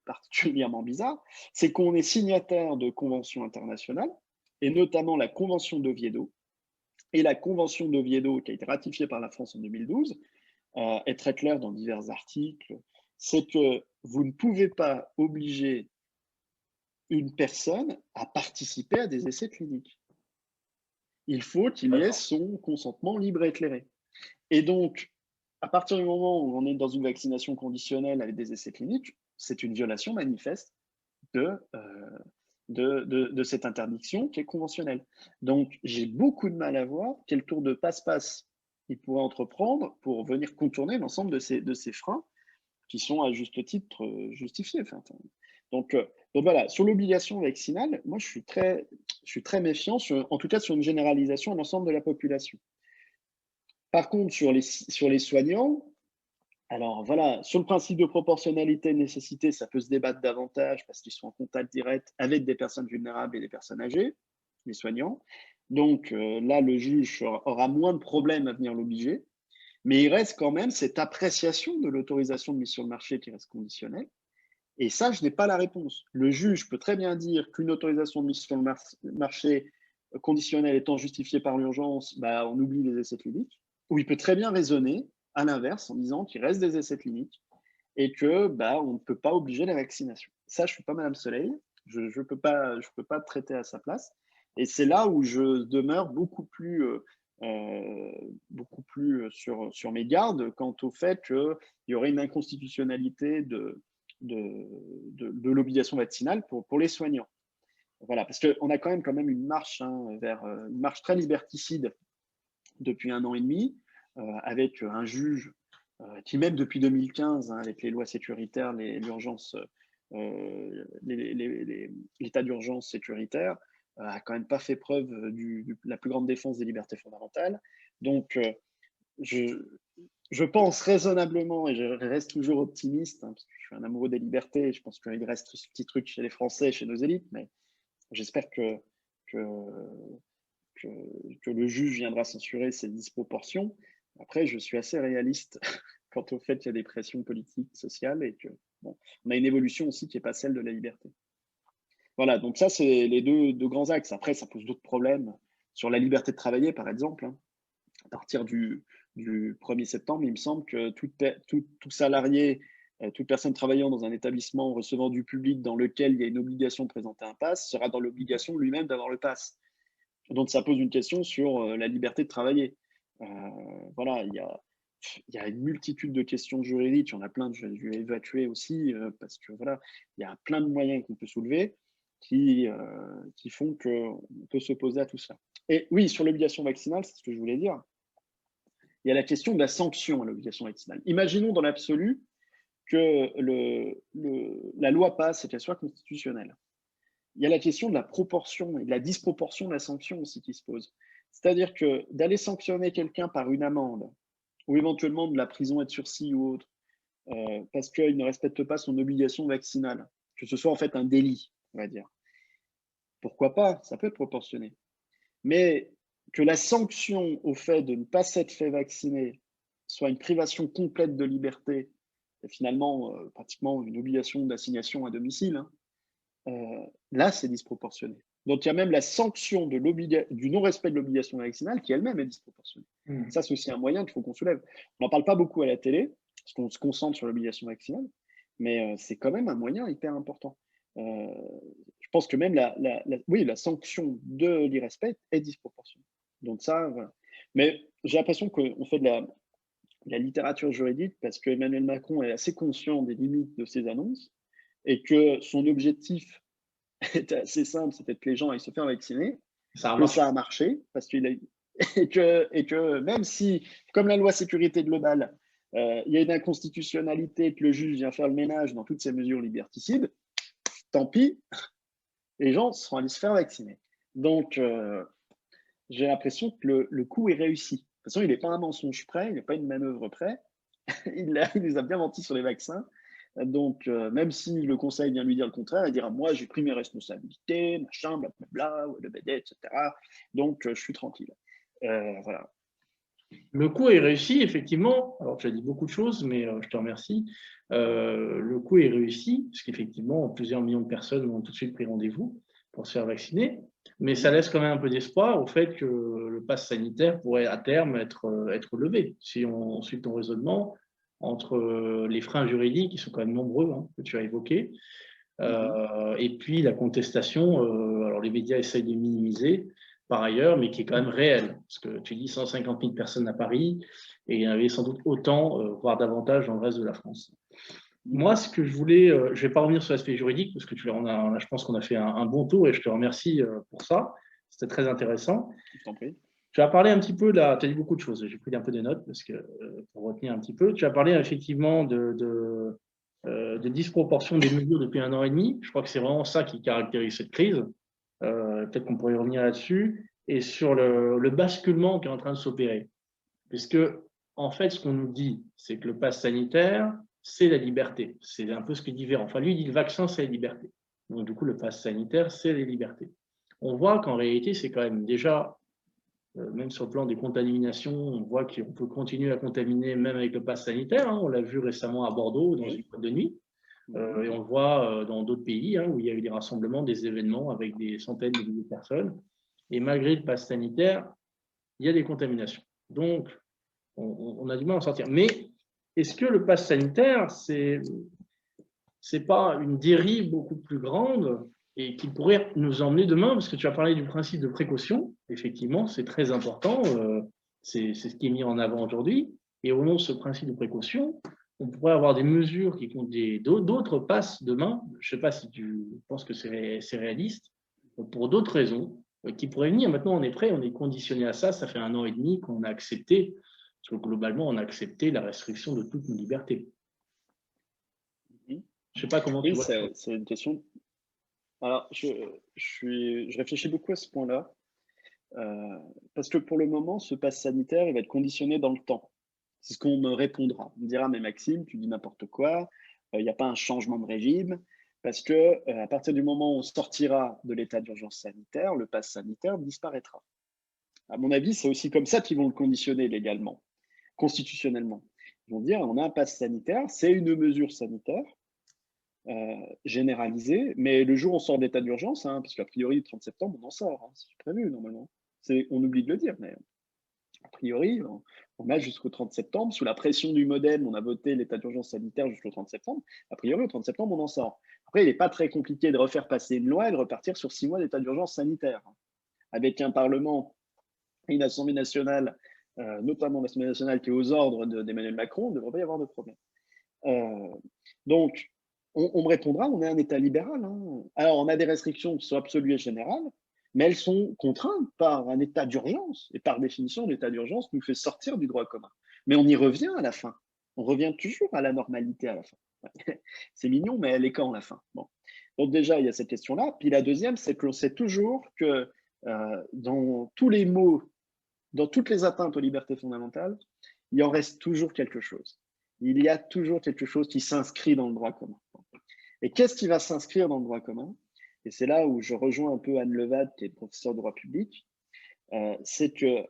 particulièrement bizarre, c'est qu'on est signataire de conventions internationales, et notamment la Convention d'Oviedo. Et la Convention d'Oviedo, qui a été ratifiée par la France en 2012, est très claire dans divers articles, c'est que vous ne pouvez pas obliger une personne à participer à des essais cliniques. Il faut qu'il y ait son consentement libre et éclairé. Et donc, à partir du moment où on est dans une vaccination conditionnelle avec des essais cliniques, c'est une violation manifeste de cette interdiction qui est conventionnelle. Donc, j'ai beaucoup de mal à voir quel tour de passe-passe il pourrait entreprendre pour venir contourner l'ensemble de ces freins qui sont à juste titre justifiés. Donc voilà, sur l'obligation vaccinale, moi je suis très méfiant, en tout cas sur une généralisation à l'ensemble de la population. Par contre, sur les soignants, alors voilà, sur le principe de proportionnalité et de nécessité, ça peut se débattre davantage parce qu'ils sont en contact direct avec des personnes vulnérables et des personnes âgées, les soignants. Donc là, le juge aura moins de problèmes à venir l'obliger. Mais il reste quand même cette appréciation de l'autorisation de mise sur le marché qui reste conditionnelle. Et ça, je n'ai pas la réponse. Le juge peut très bien dire qu'une autorisation de mise sur le marché conditionnelle étant justifiée par l'urgence, on oublie les essais cliniques. Ou il peut très bien raisonner à l'inverse en disant qu'il reste des essais cliniques et que on ne peut pas obliger la vaccination. Ça, je ne suis pas Madame Soleil. Je ne peux pas traiter à sa place. Et c'est là où je demeure beaucoup plus sur mes gardes quant au fait qu'il y aurait une inconstitutionnalité de l'obligation vaccinale pour les soignants. Voilà, parce qu'on a quand même une marche vers une marche très liberticide depuis 1 an et demi, avec un juge qui, même depuis 2015, avec les lois sécuritaires, l'urgence, l'état d'urgence sécuritaire, a quand même pas fait preuve de la plus grande défense des libertés fondamentales. Donc, je pense raisonnablement, et je reste toujours optimiste, parce que je suis un amoureux des libertés, et je pense qu'il reste ce petit truc chez les Français, chez nos élites, mais j'espère que le juge viendra censurer ces disproportions. Après, je suis assez réaliste quant au fait qu'il y a des pressions politiques, sociales, et que on a une évolution aussi qui n'est pas celle de la liberté. Voilà, donc ça, c'est les deux grands axes. Après, ça pose d'autres problèmes sur la liberté de travailler, par exemple. À partir du 1er septembre, il me semble que tout salarié, toute personne travaillant dans un établissement recevant du public dans lequel il y a une obligation de présenter un pass sera dans l'obligation lui-même d'avoir le pass. Donc, ça pose une question sur la liberté de travailler. Voilà, il y a une multitude de questions juridiques. Il y en a plein, je vais évacuer aussi, parce que voilà, il y a plein de moyens qu'on peut soulever qui font qu'on peut s'opposer à tout ça. Et oui, sur l'obligation vaccinale, c'est ce que je voulais dire. il y a la question de la sanction à l'obligation vaccinale. Imaginons dans l'absolu que la loi passe et qu'elle soit constitutionnelle. Il y a la question de la proportion et de la disproportion de la sanction aussi qui se pose. C'est-à-dire que d'aller sanctionner quelqu'un par une amende ou éventuellement de la prison et de sursis ou autre, parce qu'il ne respecte pas son obligation vaccinale, que ce soit en fait un délit, on va dire. Pourquoi pas? Ça peut être proportionné. Mais que la sanction au fait de ne pas s'être fait vacciner soit une privation complète de liberté, et finalement pratiquement une obligation d'assignation à domicile, hein, là c'est disproportionné. Donc il y a même la sanction du non-respect de l'obligation vaccinale qui elle-même est disproportionnée. Ça, c'est aussi un moyen qu'il faut qu'on soulève. On n'en parle pas beaucoup à la télé, parce qu'on se concentre sur l'obligation vaccinale, mais c'est quand même un moyen hyper important. Je pense que même la sanction de l'irrespect est disproportionnée. Donc ça, voilà. Mais j'ai l'impression qu'on fait de la littérature juridique parce que Emmanuel Macron est assez conscient des limites de ses annonces et que son objectif était assez simple, c'était que les gens aillent se faire vacciner, Ça a que marché. ça a marché, parce qu'il a, et que même si, comme la loi sécurité globale, il y a une inconstitutionnalité et que le juge vient faire le ménage dans toutes ces mesures liberticides, tant pis, les gens seront allés se faire vacciner. Donc, j'ai l'impression que le coup est réussi. De toute façon, il n'est pas un mensonge près, il n'est pas une manœuvre près. Il les a bien menti sur les vaccins. Donc, même si le conseil vient lui dire le contraire, il dira moi, j'ai pris mes responsabilités, machin, blablabla, le BD, etc. Donc, je suis tranquille. Voilà. Le coup est réussi, effectivement. Alors, tu as dit beaucoup de choses, mais je te remercie. Le coup est réussi, parce qu'effectivement, plusieurs millions de personnes ont tout de suite pris rendez-vous pour se faire vacciner. Mais ça laisse quand même un peu d'espoir au fait que le pass sanitaire pourrait à terme être levé. Si on suit ton raisonnement, entre les freins juridiques, qui sont quand même nombreux, hein, que tu as évoqués, et puis la contestation, alors les médias essayent de minimiser par ailleurs, mais qui est quand même réelle. Parce que tu dis 150 000 personnes à Paris, et il y en avait sans doute autant, voire davantage dans le reste de la France. Moi, ce que je voulais, je ne vais pas revenir sur l'aspect juridique, parce que je pense qu'on a fait un bon tour, et je te remercie pour ça. C'était très intéressant. Je t'en prie. Tu as parlé un petit peu, tu as dit beaucoup de choses, j'ai pris un peu des notes parce que, pour retenir un petit peu. Tu as parlé effectivement de disproportion des mesures depuis 1 an et demi. Je crois que c'est vraiment ça qui caractérise cette crise. Peut-être qu'on pourrait y revenir là-dessus. Et sur le basculement qui est en train de s'opérer. Puisque, en fait, ce qu'on nous dit, c'est que le pass sanitaire, c'est la liberté. C'est un peu ce que dit Véran. Enfin, lui, il dit le vaccin, c'est la liberté. Donc, du coup, le pass sanitaire, c'est les libertés. On voit qu'en réalité, c'est quand même déjà, même sur le plan des contaminations, on voit qu'on peut continuer à contaminer même avec le pass sanitaire. Hein. On l'a vu récemment à Bordeaux, dans une boîte de nuit. Et on le voit dans d'autres pays où il y a eu des rassemblements, des événements avec des centaines de milliers de personnes. Et malgré le pass sanitaire, il y a des contaminations. Donc, on a du mal à en sortir. Mais est-ce que le pass sanitaire, c'est pas une dérive beaucoup plus grande et qui pourrait nous emmener demain? Parce que tu as parlé du principe de précaution. Effectivement, c'est très important. C'est ce qui est mis en avant aujourd'hui. Et au nom de ce principe de précaution, on pourrait avoir des mesures qui comptent d'autres passes demain. Je ne sais pas si tu penses que c'est réaliste, pour d'autres raisons, qui pourraient venir. Maintenant, on est prêt, on est conditionné à ça. Ça fait 1 an et demi qu'on a accepté, parce que globalement, on a accepté la restriction de toutes nos libertés. Je ne sais pas comment tu Oui, vois. c'est une question. Alors, je réfléchis beaucoup à ce point-là, parce que pour le moment, ce pass sanitaire, il va être conditionné dans le temps. C'est ce qu'on me répondra. On me dira, mais Maxime, tu dis n'importe quoi, il n'y a pas un changement de régime, parce que à partir du moment où on sortira de l'état d'urgence sanitaire, le pass sanitaire disparaîtra. À mon avis, c'est aussi comme ça qu'ils vont le conditionner légalement, constitutionnellement. Ils vont dire, on a un pass sanitaire, c'est une mesure sanitaire généralisée, mais le jour où on sort d'état d'urgence, hein, parce qu'a priori, le 30 septembre, on en sort, hein, c'est prévu normalement. On oublie de le dire, mais a priori, on a jusqu'au 30 septembre. Sous la pression du modem, on a voté l'état d'urgence sanitaire jusqu'au 30 septembre. A priori, au 30 septembre, on en sort. Après, il n'est pas très compliqué de refaire passer une loi et de repartir sur 6 mois d'état d'urgence sanitaire. Avec un Parlement et une Assemblée nationale, notamment l'Assemblée nationale qui est aux ordres d'Emmanuel Macron, il ne devrait pas y avoir de problème. Donc, on me répondra, on est un État libéral. Hein. Alors, on a des restrictions qui sont absolues et générales, mais elles sont contraintes par un état d'urgence. Et par définition, l'état d'urgence nous fait sortir du droit commun. Mais on y revient à la fin. On revient toujours à la normalité à la fin. C'est mignon, mais elle est quand la fin? Bon. Donc déjà, il y a cette question-là. Puis la deuxième, c'est que l'on sait toujours que dans tous les mots, dans toutes les atteintes aux libertés fondamentales, il en reste toujours quelque chose. Il y a toujours quelque chose qui s'inscrit dans le droit commun. Et qu'est-ce qui va s'inscrire dans le droit commun? Et c'est là où je rejoins un peu Anne Levade, qui est professeure de droit public. C'est que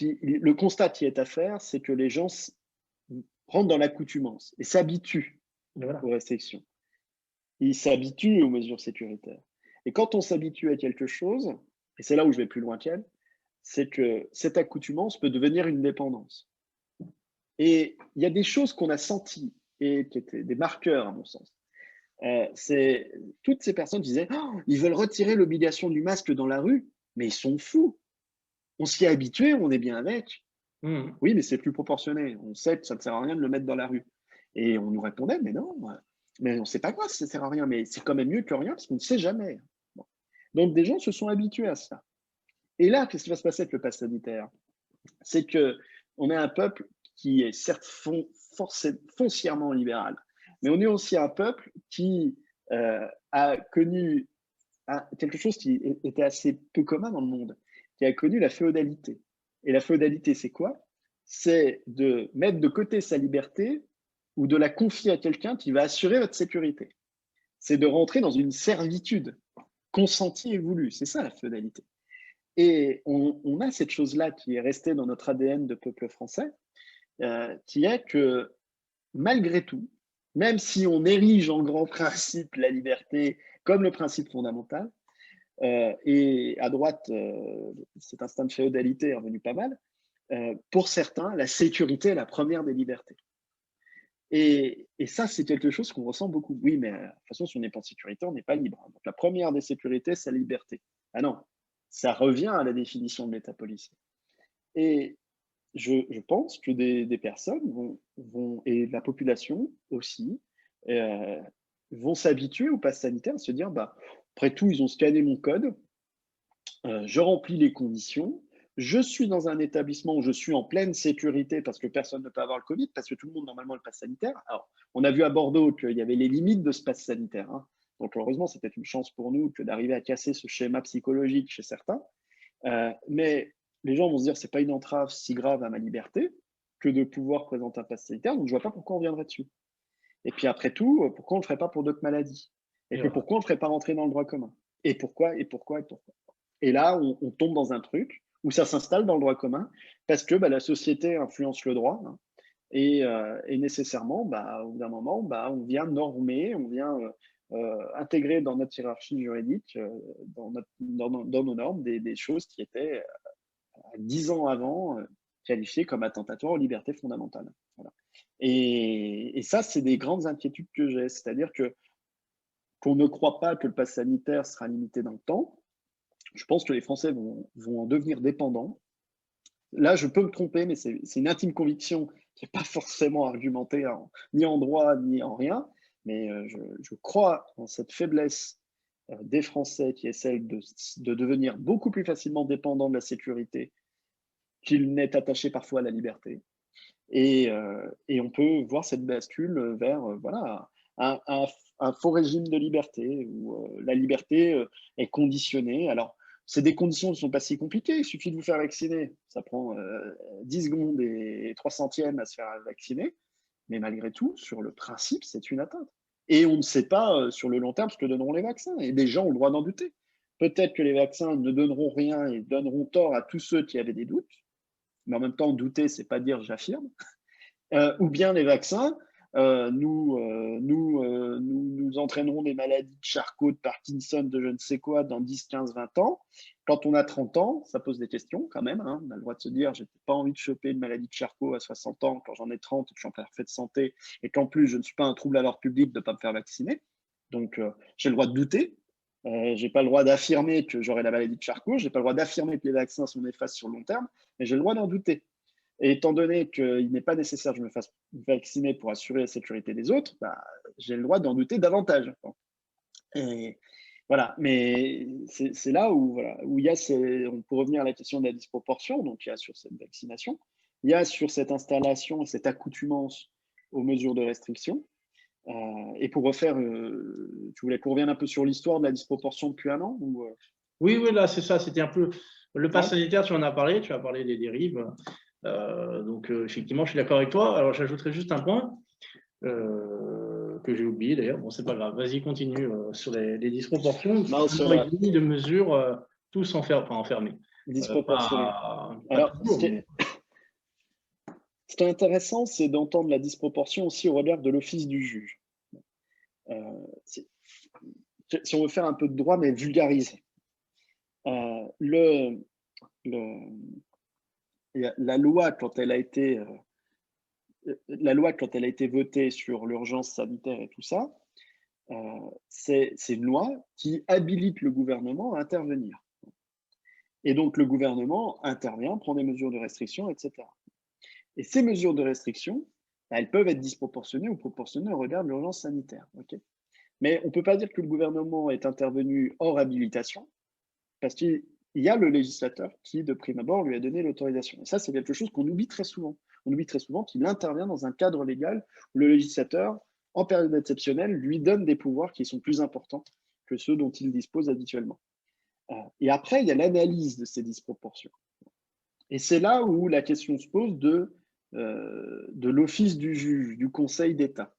le constat qui est à faire, c'est que les gens rentrent dans l'accoutumance et s'habituent Voilà. aux restrictions. Ils s'habituent aux mesures sécuritaires. Et quand on s'habitue à quelque chose, et c'est là où je vais plus loin qu'elle, c'est que cette accoutumance peut devenir une dépendance. Et il y a des choses qu'on a senties et qui étaient des marqueurs, à mon sens. C'est toutes ces personnes qui disaient oh, ils veulent retirer l'obligation du masque dans la rue, mais ils sont fous. On s'y est habitué, on est bien avec. Oui, mais c'est plus proportionné. On sait que ça ne sert à rien de le mettre dans la rue. Et on nous répondait, mais non, mais on sait pas quoi, ça ne sert à rien, mais c'est quand même mieux que rien parce qu'on ne sait jamais. Bon. Donc des gens se sont habitués à ça. Et là, qu'est-ce qui va se passer avec le pass sanitaire? C'est qu'on est un peuple qui est certes foncièrement libéral, mais on est aussi un peuple qui a connu quelque chose qui était assez peu commun dans le monde, qui a connu la féodalité. Et la féodalité, c'est quoi? C'est de mettre de côté sa liberté ou de la confier à quelqu'un qui va assurer votre sécurité. C'est de rentrer dans une servitude consentie et voulue. C'est ça la féodalité. Et on a cette chose-là qui est restée dans notre ADN de peuple français, qui est que malgré tout, même si on érige en grand principe la liberté comme le principe fondamental, et à droite, cet instinct de féodalité est revenu pas mal, pour certains, la sécurité est la première des libertés. Et ça, c'est quelque chose qu'on ressent beaucoup. Oui, mais de toute façon, si on n'est pas en sécurité, on n'est pas libre. Donc la première des sécurités, c'est la liberté. Ah non, ça revient à la définition de l'État policier. Et je pense que des personnes et la population aussi, euh, vont s'habituer au pass sanitaire, à se dire, bah, après tout, ils ont scanné mon code, je remplis les conditions, je suis dans un établissement où je suis en pleine sécurité parce que personne ne peut avoir le Covid, parce que tout le monde normalement a le pass sanitaire. Alors, on a vu à Bordeaux qu'il y avait les limites de ce pass sanitaire. Hein. Donc, heureusement, c'était une chance pour nous que d'arriver à casser ce schéma psychologique chez certains. Mais les gens vont se dire, c'est pas une entrave si grave à ma liberté que de pouvoir présenter un pass sanitaire, donc je vois pas pourquoi on viendrait dessus. Et puis après tout, pourquoi on ne le ferait pas pour d'autres maladies? Et puis Voilà. pourquoi on ne le ferait pas rentrer dans le droit commun? Et pourquoi, et pourquoi, et pourquoi? Et là, on tombe dans un truc où ça s'installe dans le droit commun parce que bah, la société influence le droit. Hein, et nécessairement, bah, au bout d'un moment, bah, on vient normer, on vient intégrer dans notre hiérarchie juridique, dans nos normes, des choses qui étaient 10 ans avant qualifiées comme attentatoires aux libertés fondamentales. Voilà. Et ça, c'est des grandes inquiétudes que j'ai. C'est-à-dire qu'on ne croit pas que le pass sanitaire sera limité dans le temps. Je pense que les Français vont en devenir dépendants. Là, je peux me tromper, mais c'est une intime conviction qui n'est pas forcément argumentée ni en droit, ni en rien. Mais je crois en cette faiblesse des Français qui est celle de devenir beaucoup plus facilement dépendants de la sécurité qu'il n'est attaché parfois à la liberté. Et on peut voir cette bascule vers voilà, un faux régime de liberté où la liberté est conditionnée. Alors, c'est des conditions qui ne sont pas si compliquées. Il suffit de vous faire vacciner. Ça prend 10 secondes et 3 centièmes à se faire vacciner. Mais malgré tout, sur le principe, c'est une atteinte. Et on ne sait pas sur le long terme ce que donneront les vaccins. Et les gens ont le droit d'en douter. Peut-être que les vaccins ne donneront rien et donneront tort à tous ceux qui avaient des doutes. Mais en même temps, douter, c'est pas dire j'affirme. Ou bien les vaccins nous entraîneront des maladies de Charcot, de Parkinson, de je ne sais quoi dans 10, 15, 20 ans. Quand on a 30 ans, ça pose des questions quand même. Hein. On a le droit de se dire, j'ai pas envie de choper une maladie de Charcot à 60 ans quand j'en ai 30 et que je suis en parfaite santé et qu'en plus je ne suis pas un trouble à l'ordre public de ne pas me faire vacciner. Donc j'ai le droit de douter. J'ai pas le droit d'affirmer que j'aurai la maladie de Charcot. J'ai pas le droit d'affirmer que les vaccins sont néfastes sur le long terme, mais j'ai le droit d'en douter. Et étant donné qu'il n'est pas nécessaire que je me fasse vacciner pour assurer la sécurité des autres, bah, j'ai le droit d'en douter davantage. Et, Voilà, mais c'est là où, voilà, où il y a on peut revenir à la question de la disproportion, donc il y a sur cette vaccination, il y a sur cette installation et cette accoutumance aux mesures de restriction. Et pour refaire, tu voulais qu'on revienne un peu sur l'histoire de la disproportion depuis un an ou, Oui, oui, là, c'est ça. C'était un peu le pass ouais, sanitaire, tu as parlé des dérives. Donc, effectivement, je suis d'accord avec toi. Alors, j'ajouterais juste un point que j'ai oublié d'ailleurs. Bon, c'est pas grave. Vas-y, continue sur les disproportions. non, Un sur an et la demi de mesures, tous enfin, enfermés. disproportionnée. Pas Alors, toujours, mais ce qui est intéressant, c'est d'entendre la disproportion aussi au regard de l'office du juge. Si on veut faire un peu de droit, mais vulgariser. Euh, le, le, la loi, quand elle a été, votée sur l'urgence sanitaire et tout ça, c'est une loi qui habilite le gouvernement à intervenir. Et donc, le gouvernement intervient, prend des mesures de restriction, etc. Et ces mesures de restriction, elles peuvent être disproportionnées ou proportionnées au regard de l'urgence sanitaire. Okay, mais on ne peut pas dire que le gouvernement est intervenu hors habilitation, parce qu'il y a le législateur qui, de prime abord, lui a donné l'autorisation. Et ça, c'est quelque chose qu'on oublie très souvent. On oublie très souvent qu'il intervient dans un cadre légal où le législateur, en période exceptionnelle, lui donne des pouvoirs qui sont plus importants que ceux dont il dispose habituellement. Et après, il y a l'analyse de ces disproportions. Et c'est là où la question se pose de l'office du juge, du Conseil d'État.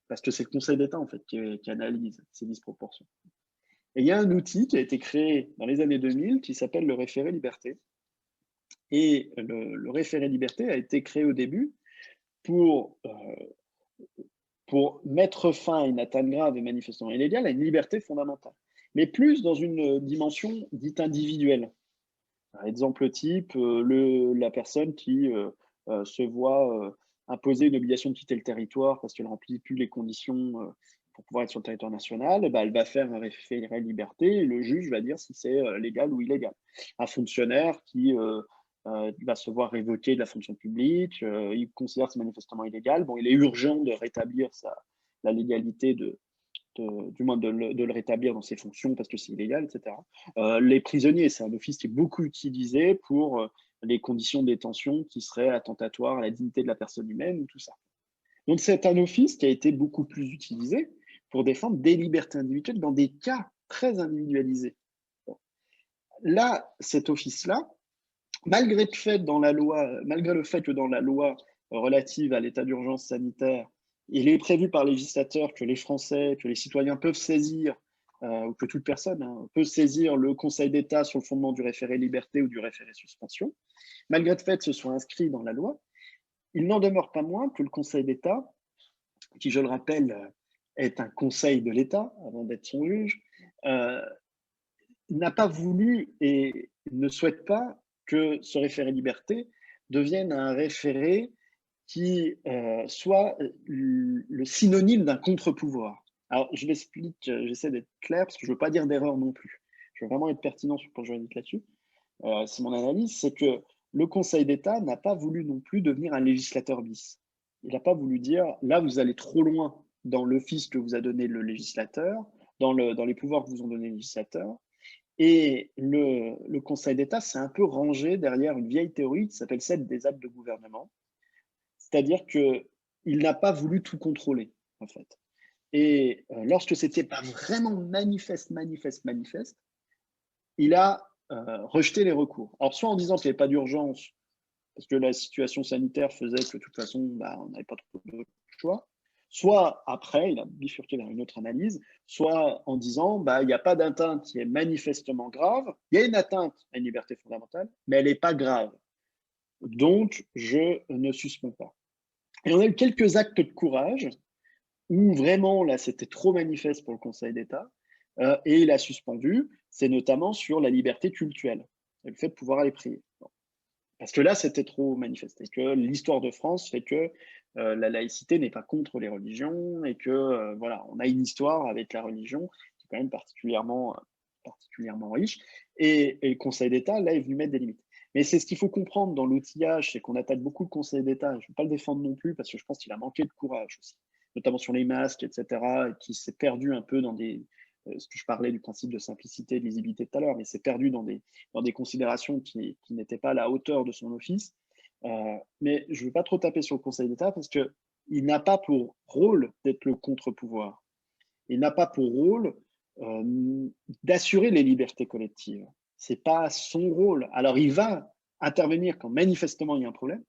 Parce que c'est le Conseil d'État, en fait, qui analyse ces disproportions. Et il y a un outil qui a été créé dans les années 2000 qui s'appelle le référé liberté. Et le référé liberté a été créé au début pour, pour mettre fin à une atteinte grave et manifestement illégale à une liberté fondamentale, mais plus dans une dimension dite individuelle. Par exemple type, la personne qui se voit imposer une obligation de quitter le territoire parce qu'elle ne remplit plus les conditions pour pouvoir être sur le territoire national, bah, elle va faire un référé liberté et le juge va dire si c'est légal ou illégal. Un fonctionnaire qui va se voir révoquer de la fonction publique, il considère que c'est manifestement illégal. Bon, il est urgent de rétablir la légalité du moins de le rétablir dans ses fonctions parce que c'est illégal, etc. Les prisonniers, c'est un office qui est beaucoup utilisé pour les conditions de détention qui seraient attentatoires à la dignité de la personne humaine, tout ça. Donc c'est un office qui a été beaucoup plus utilisé pour défendre des libertés individuelles dans des cas très individualisés. Bon. Là, cet office-là, malgré le fait que dans la loi relative à l'état d'urgence sanitaire, il est prévu par le législateur que les Français, que les citoyens peuvent saisir, ou que toute personne peut saisir le Conseil d'État sur le fondement du référé liberté ou du référé suspension, malgré le fait que ce soit inscrit dans la loi, il n'en demeure pas moins que le Conseil d'État, qui, je le rappelle, est un conseil de l'État avant d'être son juge, n'a pas voulu et ne souhaite pas que ce référé liberté devienne un référé qui soit le synonyme d'un contre-pouvoir. Alors, je l'explique, j'essaie d'être clair parce que je ne veux pas dire d'erreur non plus. Je veux vraiment être pertinent sur le plan juridique là-dessus. C'est mon analyse, c'est que le Conseil d'État n'a pas voulu non plus devenir un législateur bis. Il n'a pas voulu dire, là, vous allez trop loin dans l'office que vous a donné le législateur, dans les pouvoirs que vous ont donné le législateur. Et le Conseil d'État s'est un peu rangé derrière une vieille théorie qui s'appelle celle des actes de gouvernement. C'est-à-dire qu'il n'a pas voulu tout contrôler, en fait. Et lorsque c'était pas vraiment manifeste, il a rejeté les recours. Alors, soit en disant qu'il n'y avait pas d'urgence, parce que la situation sanitaire faisait que de toute façon, bah, on n'avait pas trop d'autre choix, soit après, il a bifurqué vers une autre analyse, soit en disant bah, il n'y a pas d'atteinte qui est manifestement grave, il y a une atteinte à une liberté fondamentale, mais elle n'est pas grave. Donc, je ne suspends pas. Et on a eu quelques actes de courage où vraiment, là, c'était trop manifeste pour le Conseil d'État, et il a suspendu, c'est notamment sur la liberté cultuelle, le fait de pouvoir aller prier. Bon. Parce que là, c'était trop manifeste, et que l'histoire de France fait que la laïcité n'est pas contre les religions, et que, voilà, on a une histoire avec la religion qui est quand même particulièrement riche, et le Conseil d'État, là, est venu mettre des limites. Mais c'est ce qu'il faut comprendre dans l'outillage, c'est qu'on attaque beaucoup le Conseil d'État. Je ne vais pas le défendre non plus parce que je pense qu'il a manqué de courage aussi, notamment sur les masques, etc., et qui s'est perdu un peu dans des ce que je parlais du principe de simplicité et de lisibilité tout à l'heure, mais s'est perdu dans des considérations qui n'étaient pas à la hauteur de son office. Mais je ne veux pas trop taper sur le Conseil d'État parce qu'il n'a pas pour rôle d'être le contre-pouvoir. Il n'a pas pour rôle d'assurer les libertés collectives. Ce n'est pas son rôle. Alors, il va intervenir quand manifestement il y a un problème,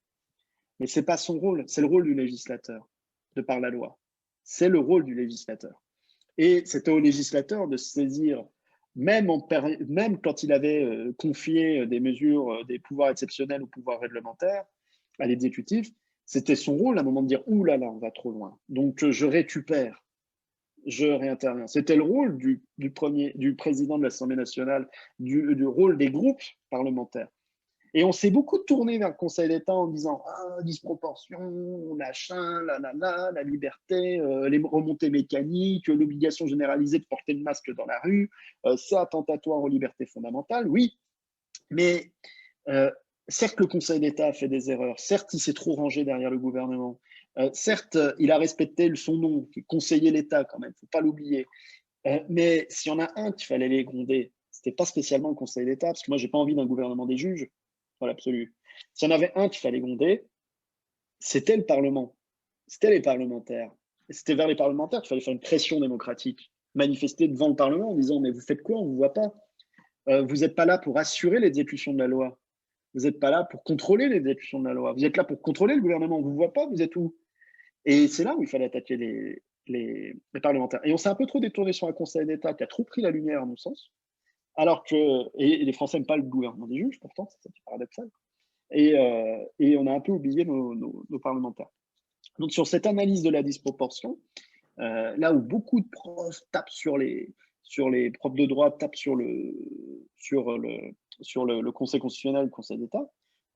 mais ce n'est pas son rôle. C'est le rôle du législateur, de par la loi. C'est le rôle du législateur. Et c'était au législateur de se saisir, même quand il avait confié des mesures, des pouvoirs exceptionnels au pouvoir réglementaire, à l'exécutif, c'était son rôle à un moment de dire « Ouh là là, on va trop loin. Donc, je récupère. Je réinterviens. » C'était le rôle du président de l'Assemblée nationale, du rôle des groupes parlementaires. Et on s'est beaucoup tourné vers le Conseil d'État en disant disproportion, machin, la liberté, les remontées mécaniques, l'obligation généralisée de porter le masque dans la rue, c'est attentatoire aux libertés fondamentales, oui. Mais certes, le Conseil d'État a fait des erreurs. Certes, il s'est trop rangé derrière le gouvernement. Certes, il a respecté son nom, qui est conseiller l'État quand même, il ne faut pas l'oublier. Mais s'il y en a un qu'il fallait les gronder, ce n'était pas spécialement le Conseil d'État, parce que moi, je n'ai pas envie d'un gouvernement des juges, dans l'absolu. S'il y en avait un qu'il fallait gronder, c'était le Parlement. C'était les parlementaires. Et c'était vers les parlementaires qu'il fallait faire une pression démocratique, manifester devant le Parlement en disant « Mais vous faites quoi? On ne vous voit pas. Vous n'êtes pas là pour assurer l'exécution de la loi. Vous n'êtes pas là pour contrôler l'exécution de la loi. Vous êtes là pour contrôler le gouvernement. On ne vous voit pas. Vous êtes où ?» Et c'est là où il fallait attaquer les parlementaires. Et on s'est un peu trop détourné sur un Conseil d'État qui a trop pris la lumière, à mon sens, alors que et les Français n'aiment pas le gouvernement des juges, pourtant, c'est paradoxal. Et on a un peu oublié nos parlementaires. Donc, sur cette analyse de la disproportion, là où beaucoup de profs tapent sur les profs de droit, tapent sur le Conseil constitutionnel, le Conseil d'État,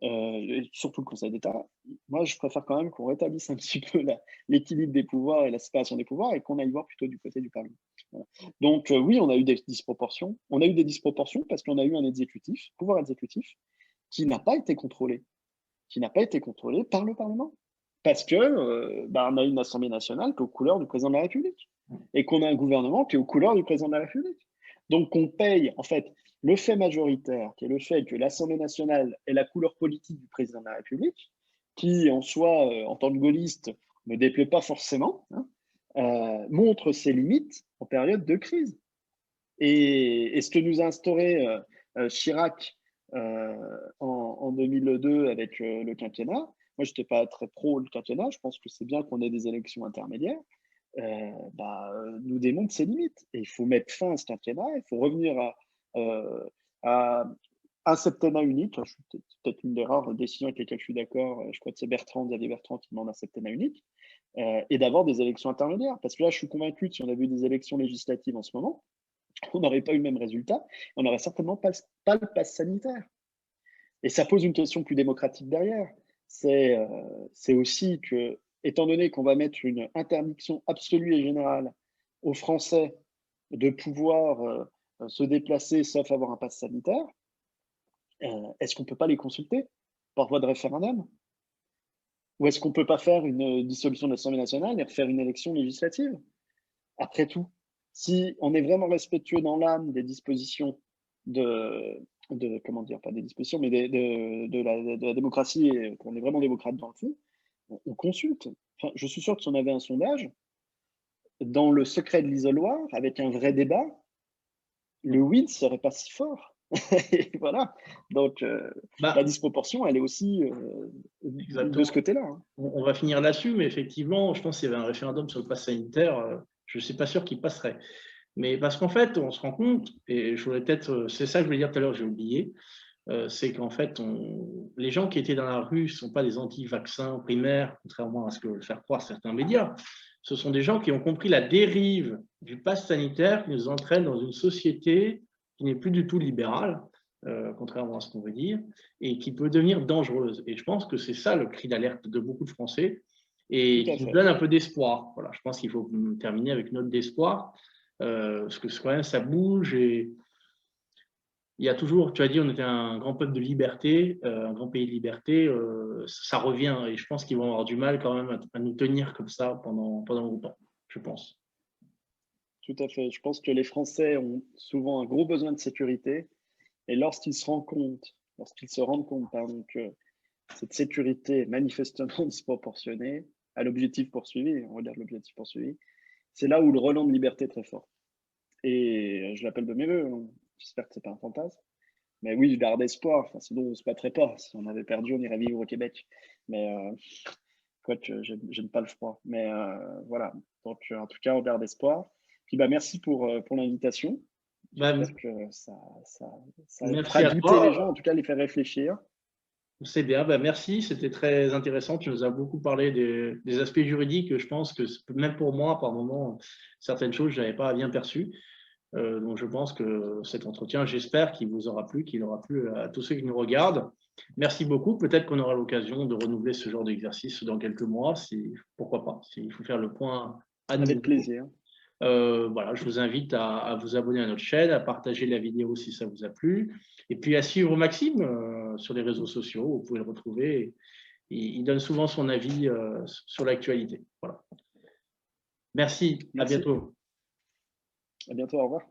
et surtout le Conseil d'État, moi, je préfère quand même qu'on rétablisse un petit peu l'équilibre des pouvoirs et la séparation des pouvoirs et qu'on aille voir plutôt du côté du Parlement. Voilà. Donc, oui, on a eu des disproportions. On a eu des disproportions parce qu'on a eu un pouvoir exécutif, qui n'a pas été contrôlé, par le Parlement. Parce que on a une Assemblée nationale qui est aux couleurs du président de la République et qu'on a un gouvernement qui est aux couleurs du président de la République. Donc, on paye, en fait, le fait majoritaire, qui est le fait que l'Assemblée nationale est la couleur politique du président de la République, qui, en soi, en tant que gaulliste, ne déplaît pas forcément, montre ses limites en période de crise. Et ce que nous a instauré Chirac en 2002 avec le quinquennat, moi, je n'étais pas très pro le quinquennat, je pense que c'est bien qu'on ait des élections intermédiaires, nous démontre ses limites. Et il faut mettre fin à ce quinquennat, il faut revenir à un septennat unique. C'est peut-être une des rares décisions avec lesquelles je suis d'accord. Je crois que c'est Xavier Bertrand qui demande un septennat unique, et d'avoir des élections intermédiaires. Parce que là, je suis convaincu que si on avait eu des élections législatives en ce moment, on n'aurait pas eu le même résultat, on n'aurait certainement pas le pass sanitaire. Et ça pose une question plus démocratique derrière. C'est aussi que, étant donné qu'on va mettre une interdiction absolue et générale aux Français de pouvoir se déplacer sauf avoir un pass sanitaire, est-ce qu'on ne peut pas les consulter par voie de référendum? Ou est-ce qu'on ne peut pas faire une dissolution de l'Assemblée nationale et refaire une élection législative? Après tout, si on est vraiment respectueux dans l'âme des dispositions comment dire, pas des dispositions, mais de la démocratie, et qu'on est vraiment démocrate dans le fond, on consulte. Enfin, je suis sûr que si on avait un sondage, dans le secret de l'isoloir, avec un vrai débat, le oui ne serait pas si fort. Et voilà. Donc, la disproportion, elle est aussi de ce côté-là. Hein. On va finir là-dessus, mais effectivement, je pense qu'il y avait un référendum sur le pass sanitaire, je ne suis pas sûr qu'il passerait. Mais parce qu'en fait, on se rend compte, et je voulais peut-être, c'est ça que je voulais dire tout à l'heure, j'ai oublié, c'est qu'en fait, les gens qui étaient dans la rue ne sont pas des anti-vaccins primaires, contrairement à ce que veulent faire croire certains médias. Ce sont des gens qui ont compris la dérive du pass sanitaire qui nous entraîne dans une société qui n'est plus du tout libérale, contrairement à ce qu'on veut dire, et qui peut devenir dangereuse. Et je pense que c'est ça le cri d'alerte de beaucoup de Français et qui nous donne un peu d'espoir. Voilà, je pense qu'il faut terminer avec une note d'espoir, parce que quand même, ça bouge et il y a toujours, tu as dit, on était un grand peuple de liberté, un grand pays de liberté, ça revient et je pense qu'ils vont avoir du mal quand même à nous tenir comme ça pendant longtemps, je pense. Tout à fait. Je pense que les Français ont souvent un gros besoin de sécurité et lorsqu'ils se rendent compte, pardon, que cette sécurité est manifestement disproportionnée à l'objectif poursuivi, on regarde l'objectif poursuivi, c'est là où le relent de liberté est très fort. Et je l'appelle de mes voeux, hein. J'espère que c'est pas un fantasme. Mais oui, je garde espoir, enfin, sinon on ne se battrait pas. Si on avait perdu, on irait vivre au Québec. Mais quoique, j'aime pas le froid. Mais voilà, donc en tout cas, on garde espoir. Puis bah, merci pour l'invitation. Ben, J'espère que ça merci fera à douter les toi. gens, en tout cas les faire réfléchir. C'est bien, ben merci, c'était très intéressant. Tu nous as beaucoup parlé des aspects juridiques. Je pense que même pour moi, par moment, certaines choses, je n'avais pas bien perçues. Donc je pense que cet entretien, j'espère qu'il vous aura plu, qu'il aura plu à tous ceux qui nous regardent. Merci beaucoup. Peut-être qu'on aura l'occasion de renouveler ce genre d'exercice dans quelques mois, pourquoi pas, s'il faut faire le point à Avec nouveau. plaisir. Voilà, je vous invite à vous abonner à notre chaîne, à partager la vidéo si ça vous a plu, et puis à suivre Maxime sur les réseaux sociaux. Vous pouvez le retrouver. Il donne souvent son avis sur l'actualité. Voilà. Merci, à Merci. bientôt. À bientôt. Au revoir.